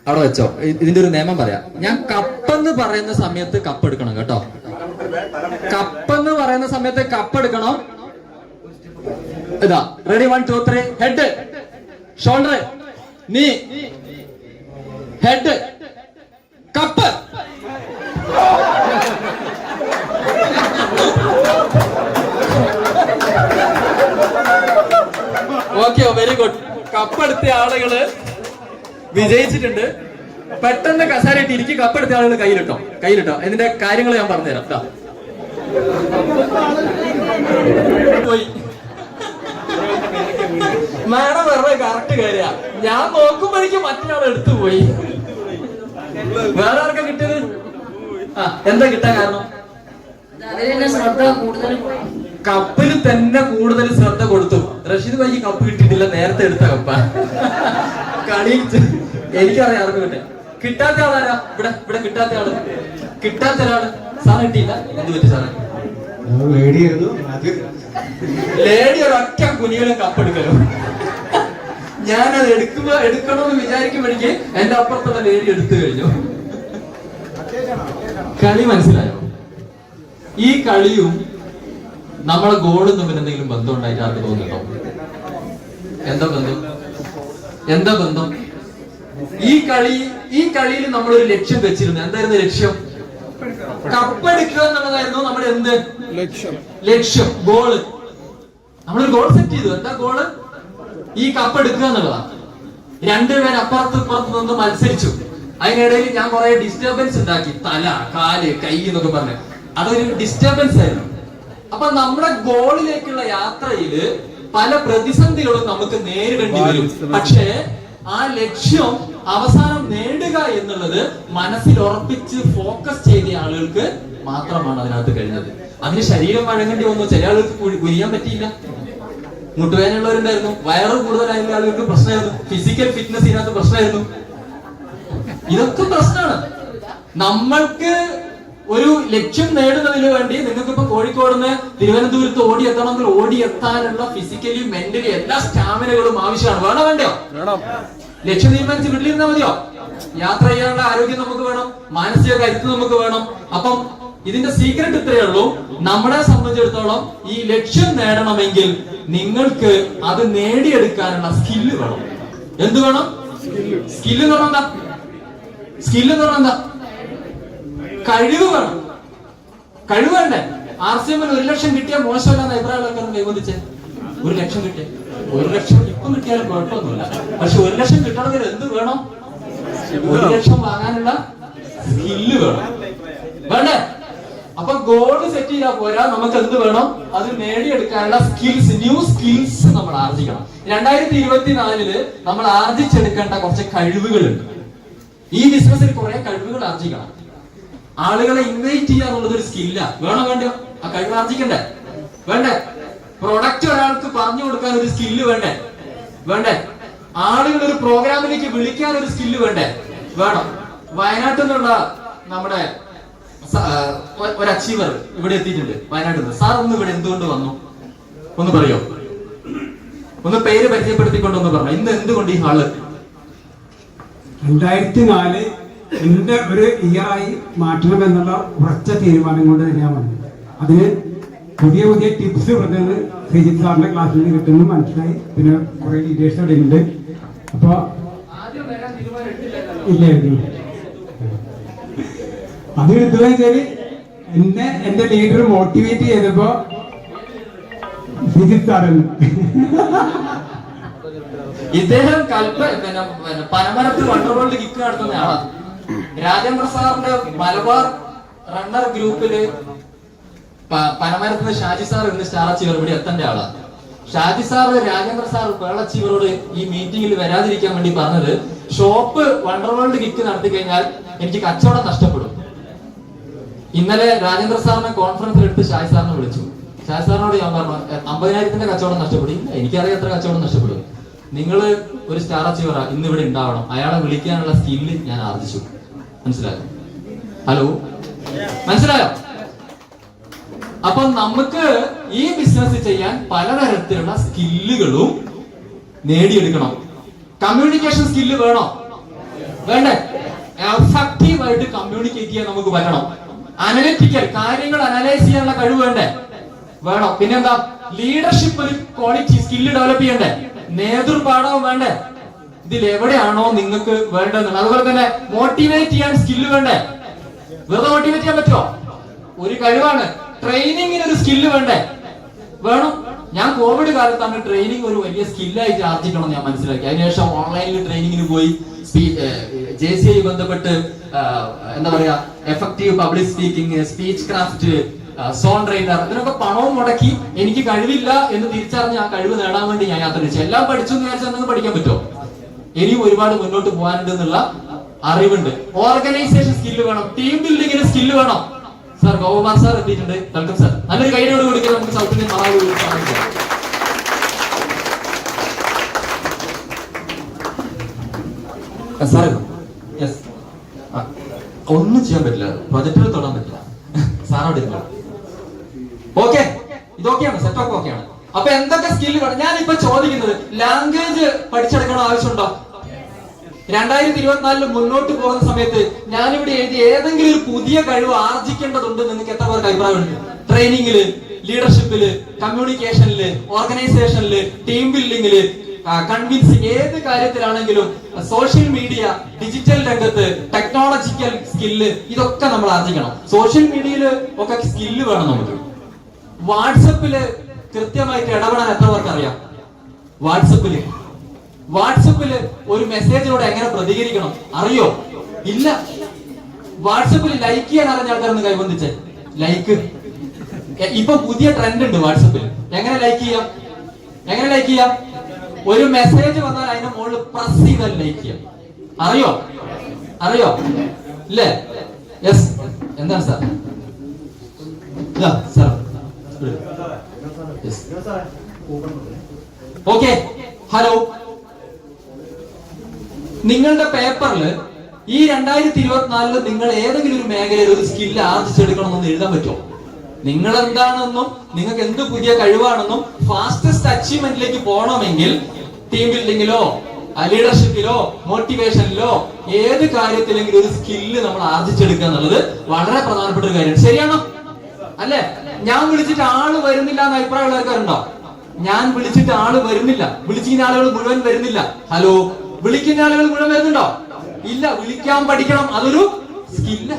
അവിടെ വെച്ചോ. ഇതിന്റെ ഒരു നിയമം പറയാം. ഞാൻ കപ്പെന്ന് പറയുന്ന സമയത്ത് കപ്പ് എടുക്കണം കേട്ടോ. കപ്പെന്ന് പറയുന്ന സമയത്ത് കപ്പ് എടുക്കണം. ഇതാ ready? 1 2 3. Head shoulder knee head cup. Okay, very good. കപ്പെടുത്ത ആളുകള് വിജയിച്ചിട്ടുണ്ട്. പെട്ടെന്ന് കസാരയിട്ട് ഇരിക്കും. കപ്പെടുത്ത ആളുകൾ കയ്യിലിട്ടോ. ഇതിന്റെ കാര്യങ്ങൾ ഞാൻ പറഞ്ഞുതരാം. മാഡം വെറുതെ കറക്റ്റ് കാര്യ. ഞാൻ നോക്കുമ്പോഴേക്കും മറ്റൊരാൾ എടുത്തു പോയി. വേറെ ആർക്കാ കിട്ടിയത്? എന്താ കിട്ടാൻ കാരണം? അതിൽ തന്നെ ശ്രദ്ധ കൂടുതൽ പോയി. കപ്പിൽ തന്നെ കൂടുതൽ ശ്രദ്ധ കൊടുത്തു. റഷീദ് ഭായിക്ക് കപ്പ് കിട്ടിയിട്ടില്ല, നേരത്തെ എടുത്ത കപ്പ. കളിയിൽ എനിക്കറിയാം ആർക്ക് കിട്ടെ. കിട്ടാത്ത ആളാരാ? ഇവിടെ കിട്ടാത്ത ആള്, കിട്ടാത്ത ഒരാള്. സാറ് കിട്ടിയില്ല, എന്ത് പറ്റി സാറേ? ലേഡി ഒരൊറ്റ കുനികളും കപ്പെടുക്കലോ. ഞാനത് എടുക്കണമെന്ന് വിചാരിക്കുമ്പോഴേക്ക് എന്റെ അപ്പുറത്തുള്ള ലേഡി എടുത്തു കഴിഞ്ഞു. കളി മനസ്സിലായോ? ഈ കളിയും നമ്മളെ ഗോളും തമ്മിൽ എന്തെങ്കിലും ബന്ധം ഉണ്ടായിട്ട് ആർക്ക് തോന്നുന്നുണ്ടോ? എന്താ ബന്ധം? ഈ കളിയിൽ നമ്മളൊരു ലക്ഷ്യം വെച്ചിരുന്നു. എന്തായിരുന്നു ലക്ഷ്യം? കപ്പെടുക്കുക എന്നുള്ളതായിരുന്നു നമ്മുടെ എന്ത് ലക്ഷ്യം? ഗോള്. നമ്മളൊരു ഗോൾ സെറ്റ് ചെയ്തു. എന്താ ഗോള്? ഈ കപ്പെടുക്കുക എന്നുള്ളതാണ്. രണ്ടുപേർ അപ്പുറത്ത് ഇപ്പുറത്ത് നിന്ന് മത്സരിച്ചു. അതിനിടയിൽ ഞാൻ കുറെ ഡിസ്റ്റർബൻസ് ഉണ്ടാക്കി. തല, കാല്, കൈ എന്നൊക്കെ പറഞ്ഞു. അതൊരു ഡിസ്റ്റർബൻസ് ആയിരുന്നു. അപ്പൊ നമ്മുടെ ഗോളിലേക്കുള്ള യാത്രയില് പല പ്രതിസന്ധികളും നമുക്ക് നേരിടേണ്ടി വരും. പക്ഷേ ആ ലക്ഷ്യം അവസാനം നേടുക എന്നുള്ളത് മനസ്സിൽ ഉറപ്പിച്ച് ഫോക്കസ് ചെയ്ത ആളുകൾക്ക് മാത്രമാണ് അതിനകത്ത് കഴിഞ്ഞത്. അതിന് ശരീരം വഴങ്ങേണ്ടി വന്നു. ചില ആളുകൾക്ക് കുനിയാൻ പറ്റിയില്ല, മുട്ടുവേദനയുള്ളവരുണ്ടായിരുന്നു, വയറ് കൂടുതലായ ആളുകൾക്ക് പ്രശ്നമായിരുന്നു, ഫിസിക്കൽ ഫിറ്റ്നസ് ഇതിനകത്ത് പ്രശ്നമായിരുന്നു. ഇതൊക്കെ പ്രശ്നമാണ്. നമ്മൾക്ക് ഒരു ലക്ഷ്യം നേടുന്നതിന് വേണ്ടി നിങ്ങൾക്ക് ഇപ്പൊ കോഴിക്കോട് നിന്ന് തിരുവനന്തപുരത്ത് ഓടിയെത്തണമെങ്കിൽ ഓടിയെത്താനുള്ള ഫിസിക്കലി മെന്റലി എല്ലാ സ്റ്റാമിനകളും ആവശ്യമാണ്. വേണോ വേണ്ടയോ? ലക്ഷ്യം തീരുമാനിച്ച് വീട്ടിലിരുന്നാൽ മതിയോ? യാത്ര ചെയ്യാനുള്ള ആരോഗ്യം നമുക്ക് വേണം, മാനസിക കരുത്ത് നമുക്ക് വേണം. അപ്പം ഇതിന്റെ സീക്രട്ട് ഇത്രയേ ഉള്ളൂ. നമ്മളെ സംബന്ധിച്ചിടത്തോളം ഈ ലക്ഷ്യം നേടണമെങ്കിൽ നിങ്ങൾക്ക് അത് നേടിയെടുക്കാനുള്ള സ്കില്ല് വേണം. എന്ത് വേണം? സ്കില്ല് എന്ന് പറഞ്ഞാൽ എന്താ? സ്കില്ല് എന്ന് പറഞ്ഞാൽ എന്താ? കഴിവ് വേണം. കഴിവ് വേണ്ടേ? RCM 1 ലക്ഷം കിട്ടിയാൽ മോശമല്ലാന്ന് അഭിപ്രായങ്ങളൊക്കെ കൈവന്നിച്ചേ. 1 ലക്ഷം കിട്ടിയ 1 ലക്ഷം ഇപ്പം കിട്ടിയാലും കുഴപ്പമൊന്നുമില്ല. പക്ഷെ 1 ലക്ഷം കിട്ടണമെങ്കിൽ എന്ത് വേണം? 1 ലക്ഷം വാങ്ങാനുള്ള സ്കില്ല് വേണം. വേണ്ടേ? അപ്പൊ ഗോള് സെറ്റ് ചെയ്താൽ പോരാ, നമുക്ക് എന്ത് വേണം? അത് നേടിയെടുക്കാനുള്ള സ്കിൽസ്, ന്യൂ സ്കിൽസ് നമ്മൾ ആർജിക്കണം. 2024 നമ്മൾ ആർജിച്ചെടുക്കേണ്ട കുറച്ച് കഴിവുകളുണ്ട്. ഈ ബിസിനസ്സിൽ കുറെ കഴിവുകൾ ആർജിക്കണം. ആളുകളെ ഇൻവൈറ്റ് ചെയ്യുക എന്നുള്ളത് ഒരു സ്കില്ല. വേണോ വേണ്ടോ? ആ കഴിവ് ആർജിക്കണ്ടേ? വേണ്ടേ? പ്രൊഡക്റ്റ് ഒരാൾക്ക് പറഞ്ഞു കൊടുക്കാൻ ഒരു സ്കില്ല് വേണ്ടേ? ആളുകൾ ഒരു പ്രോഗ്രാമിലേക്ക് വിളിക്കാൻ ഒരു സ്കില്ല് വേണ്ടേ? വേണം. വയനാട്ടിൽ നിന്നുള്ള നമ്മുടെ ഒരു അച്ചീവർ ഇവിടെ എത്തിയിട്ടുണ്ട്. വയനാട്ടിൽ നിന്ന്. സാർ ഒന്ന് ഇവിടെ എന്തുകൊണ്ട് വന്നു? ഒന്ന് പറയോ? ഒന്ന് പേര് പരിചയപ്പെടുത്തിക്കൊണ്ടൊന്ന് പറഞ്ഞു. ഇന്ന് എന്തുകൊണ്ട് ഈ ഹാള്? 2004 എന്റെ ഒരു ഇയറായി മാറ്റണം എന്നുള്ള ഉറച്ച തീരുമാനം കൊണ്ട് തന്നെയാണ് വന്നത്. അതിന് പുതിയ ടിപ്സ് പറഞ്ഞത് ശ്രീജിത്ത് സാറിന്റെ ക്ലാസ്സിൽ നിന്ന് കിട്ടുന്നു മനസ്സിലായി. പിന്നെ കുറെ ഡീറ്റെയിൽസ് അവിടെ ഉണ്ട്. അപ്പൊ ഇല്ലായിരുന്നു. അത് എടുത്തതെന്ന് വെച്ചാല് എന്റെ ലീഡർ മോട്ടിവേറ്റ് ചെയ്തപ്പോ ശ്രീജിത്ത് സാറല്ല, ഇദ്ദേഹം പനമരത്ത് വണ്ടർവേൾഡ് കിക്ക് നടത്തുന്ന ആളാണ്. രാജേന്ദ്ര സാറിന്റെ മലബാർ റണ്ണർ ഗ്രൂപ്പില് പനമരത്ത് നിന്ന് ഷാജി സാർ ഇന്ന് സ്റ്റാർ അച്ചീവർ ഇവിടെ എത്തേണ്ട ആളാണ്. Shaji sir Rajendra sir pearl അച്ചീവറോട് ഈ മീറ്റിംഗിൽ വരാതിരിക്കാൻ വേണ്ടി പറഞ്ഞത്, ഷോപ്പ് വണ്ടർവേൾഡ് കിക്ക് നടത്തി കഴിഞ്ഞാൽ എനിക്ക് കച്ചവടം നഷ്ടപ്പെടും. ഇന്നലെ രാജേന്ദ്ര സാറിനെ കോൺഫറൻസിൽ എടുത്ത് ഷാജി സാറിനെ വിളിച്ചു. ഷാജി സാറിനോട് ഞാൻ പറഞ്ഞു, 50,000 കച്ചവടം നഷ്ടപ്പെടും. എനിക്കറിയാം എത്ര കച്ചവടം നഷ്ടപ്പെടും. നിങ്ങള് ഒരു സ്റ്റാർ അച്ചീവറാ, ഇന്ന് ഇവിടെ ഉണ്ടാവണം. അയാളെ വിളിക്കാനുള്ള സ്കില്ല് ഞാൻ ആർജിച്ചു. മനസ്സിലായോ? ഹലോ, മനസ്സിലായോ? അപ്പൊ നമുക്ക് ഈ ബിസിനസ് ചെയ്യാൻ പലതരത്തിലുള്ള സ്കില്ലുകളും നേടിയെടുക്കണം. കമ്മ്യൂണിക്കേഷൻ സ്കില്ല് വേണോ? വേണ്ടേ? എഫക്റ്റീവ് ആയിട്ട് കമ്മ്യൂണിക്കേറ്റ് ചെയ്യാൻ നമുക്ക് പറ്റണം. അനലിറ്റിക്കൽ കാര്യങ്ങൾ അനലൈസ് ചെയ്യാനുള്ള കഴിവ് വേണ്ടേ? വേണം. പിന്നെന്താ? ലീഡർഷിപ്പ് ക്വാളിറ്റി സ്കില്ല് ഡെവലപ്പ് ചെയ്യണ്ടേ? നേതൃപാഠവും വേണ്ടേ? ഇതിൽ എവിടെയാണോ നിങ്ങൾക്ക് വേണ്ടതെന്ന്. അതുപോലെ തന്നെ മോട്ടിവേറ്റ് ചെയ്യാൻ സ്കില്ല് വേണ്ടേ? വെറുതെ മോട്ടിവേറ്റ് ചെയ്യാൻ പറ്റുമോ? ഒരു കഴിവാണ്. ട്രെയിനിങ്ങിന് ഒരു സ്കില്ല് വേണ്ടേ? വേണം. ഞാൻ കോവിഡ് കാലത്താണ് ട്രെയിനിങ് ഒരു വലിയ സ്കില്ലായിട്ട് ആർജിക്കണം ഞാൻ മനസ്സിലാക്കി. അതിനുശേഷം ഓൺലൈനിൽ ട്രെയിനിങ്ങിന് പോയി JCI ബന്ധപ്പെട്ട് എന്താ പറയാ, effective public speaking, speech craft, zone trainer, ഇതിനൊക്കെ പണവും മുടക്കി എനിക്ക് കഴിവില്ല എന്ന് തിരിച്ചറിഞ്ഞ് ആ കഴിവ് നേടാൻ വേണ്ടി ഞാൻ യാത്ര ചെയ്തു. എല്ലാം പഠിച്ചു എന്ന് വിചാരിച്ചാൽ നിങ്ങൾക്ക് പഠിക്കാൻ പറ്റുമോ? ഇനിയും ഒരുപാട് മുന്നോട്ട് പോകാനുണ്ട് എന്നുള്ള അറിവുണ്ട്, ഓർഗനൈസേഷൻ സ്കില്ല് വേണം, ടീം ബിൽഡിങ്ങിന് സ്കില്ല് വേണം. സാർ ഗോപകുമാർ സാർ എത്തിയിട്ടുണ്ട്. Welcome sir. നല്ലൊരു കൈയോട് കൊടുക്കുക നമുക്ക് സൗത്ത് ഇന്ത്യൻ മഹാഗുരു. സാറേ യെസ്, ഒന്നും ചെയ്യാൻ പറ്റില്ല, പ്രൊജക്റ്റിൽ തൊടാൻ പറ്റില്ല. സാറോട് ഇല്ല. ഓക്കെ, ഇതൊക്കെയാണ്, സെറ്റ് ഒക്കെ ഓക്കെയാണ്. അപ്പൊ എന്തൊക്കെ സ്കില്ല് വേണം? ഞാനിപ്പോ ചോദിക്കുന്നത്, ലാംഗ്വേജ് പഠിച്ചെടുക്കണോ ആവശ്യമുണ്ടോ? 2024 മുന്നോട്ട് പോകുന്ന സമയത്ത് ഞാനിവിടെ എഴുതി ഏതെങ്കിലും ഒരു പുതിയ കഴിവ് ആർജിക്കേണ്ടതുണ്ട് നിങ്ങൾക്ക് എത്ര പേർക്ക് അഭിപ്രായമുണ്ട്? ട്രെയിനിങ്ങില്, ലീഡർഷിപ്പില്, കമ്മ്യൂണിക്കേഷനില്, ഓർഗനൈസേഷനില്, ടീം ബിൽഡിങ്ങില്, കൺവിൻസിങ്, ഏത് കാര്യത്തിലാണെങ്കിലും സോഷ്യൽ മീഡിയ, ഡിജിറ്റൽ രംഗത്ത്, ടെക്നോളജിക്കൽ സ്കില്ല്, ഇതൊക്കെ നമ്മൾ ആർജിക്കണം. സോഷ്യൽ മീഡിയയില് ഒക്കെ സ്കില്ല് വേണം നമുക്ക്. വാട്സപ്പില് കൃത്യമായിട്ട് ഇടപെടാൻ എത്ര പേർക്ക് അറിയാം? വാട്സപ്പില് ഒരു മെസ്സേജിനോട് എങ്ങനെ പ്രതികരിക്കണം അറിയോ? ഇല്ല. വാട്സപ്പിൽ ലൈക്ക് ചെയ്യാൻ അറിഞ്ഞ ആൾക്കാരൊന്ന് കൈബന്ധിച്ചേ. ലൈക്ക് ഇപ്പൊ പുതിയ ട്രെൻഡ് ഉണ്ട് വാട്സപ്പിൽ. എങ്ങനെ ലൈക്ക് ചെയ്യാം? ഒരു മെസ്സേജ് വന്നാൽ അതിന്റെ മുകളിൽ പ്രസ് ചെയ്താൽ ലൈക്ക് ചെയ്യാം. അറിയോ? ഇല്ലേ? യെസ്. എന്താണ് സാർ? Sir okay. ഹലോ, നിങ്ങളുടെ പേപ്പറിൽ ഈ 2024 നിങ്ങൾ ഏതെങ്കിലും ഒരു മേഖലയിൽ ഒരു സ്കില്ല് ആർജിച്ചെടുക്കണമെന്ന് എഴുതാൻ പറ്റുമോ? നിങ്ങൾ എന്താണെന്നും നിങ്ങൾക്ക് എന്ത് പുതിയ കഴിവാണെന്നും ഫാസ്റ്റസ്റ്റ് അച്ചീവ്മെന്റിലേക്ക് പോകണമെങ്കിൽ ടീം ബിൽഡിങ്ങിലോ, ലീഡർഷിപ്പിലോ, മോട്ടിവേഷനിലോ, ഏത് കാര്യത്തിലെങ്കിലും ഒരു സ്കില്ല് നമ്മൾ ആർജിച്ചെടുക്കുക എന്നുള്ളത് വളരെ പ്രധാനപ്പെട്ട ഒരു കാര്യമാണ്. ശരിയാണോ? അല്ലെ? ഞാൻ വിളിച്ചിട്ട് ആള് വരുന്നില്ല എന്ന അഭിപ്രായമുള്ള ആൾക്കാരുണ്ടോ? ഞാൻ വിളിച്ചിട്ട് ആള് വരുന്നില്ല, വിളിച്ചിരുന്ന ആളുകൾ മുഴുവൻ വരുന്നില്ല. ഹലോ, വിളിക്കുന്ന ആളുകൾ മുഴുവൻ വരുന്നുണ്ടോ? ഇല്ല. വിളിക്കാൻ പഠിക്കണം, അതൊരു സ്കില്ല്.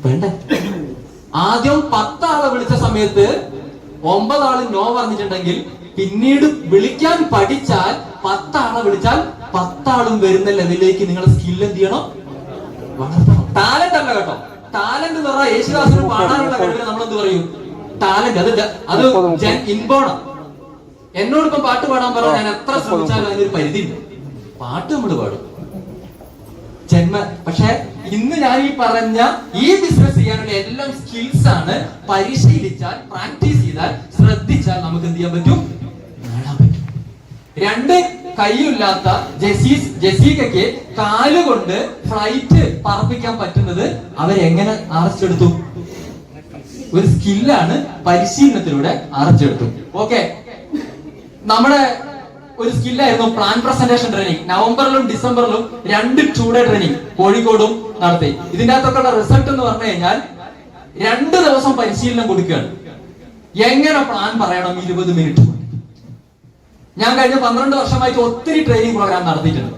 വേണ്ടേ? ആദ്യം 10 ആളെ വിളിച്ച സമയത്ത് 9 ആള് നോ പറഞ്ഞിട്ടുണ്ടെങ്കിൽ പിന്നീട് വിളിക്കാൻ പഠിച്ചാൽ 10 ആളെ വിളിച്ചാൽ 10 ആളും വരുന്ന ലെവലിലേക്ക് നിങ്ങൾ സ്കില്ല് എന്ത് ചെയ്യണം? വളർത്തണം. ടാലന്റ് അല്ല കേട്ടോ. ടാലന്റ് എന്ന് പറഞ്ഞാൽ യേശുദാസിന് പാടാനുള്ള കഴിവിന് നമ്മൾ എന്ത് പറയും? ടാലന്റ്. അത് ഇൻബോണാണ്. എന്നോട് ഇപ്പം പാട്ട് പാടാൻ പറഞ്ഞാൽ ഞാൻ എത്ര ശ്രമിച്ചാലും അതിനൊരു പരിധി ഉണ്ട്. പാട്ട് നമ്മൾ പാടും പക്ഷെ ഇന്ന് ഞാൻ ഈ പറഞ്ഞ ഈ ബിസിനസ് ചെയ്യാനുള്ള എല്ലാം സ്കിൽസ് ആണ്. പരിശീലിച്ചാൽ, പ്രാക്ടീസ് ചെയ്താൽ, ശ്രദ്ധിച്ചാൽ നമുക്ക് എന്ത് ചെയ്യാൻ പറ്റും? നേടാൻ പറ്റും. 2 കൈയില്ലാത്ത ജസീകയ്ക്ക് കാലുകൊണ്ട് ഫ്ലൈറ്റ് പറപ്പിക്കാൻ പറ്റുന്നത് അവരെങ്ങനെ ആർജിച്ചെടുത്തു? ഒരു സ്കില്ലാണ്, പരിശീലനത്തിലൂടെ ആർജിച്ചെടുത്തു. ഓക്കെ, നമ്മുടെ ഒരു സ്കില്ലായിരുന്നു പ്ലാൻ പ്രസന്റേഷൻ ട്രെയിനിങ്. നവംബറിലും ഡിസംബറിലും 2 2-ഡേ ട്രെയിനിങ് കോഴിക്കോടും നടത്തി. ഇതിന്റെ അകത്തൊക്കെയുള്ള റിസൾട്ട് എന്ന് പറഞ്ഞു കഴിഞ്ഞാൽ 2 ദിവസം പരിശീലനം കൊടുക്കുകയാണ്. എങ്ങനെ പ്ലാൻ പറയണം 20 മിനിറ്റ്. ഞാൻ കഴിഞ്ഞ 12 വർഷമായിട്ട് ഒത്തിരി ട്രെയിനിങ് പ്രോഗ്രാം നടത്തിയിട്ടുണ്ട്.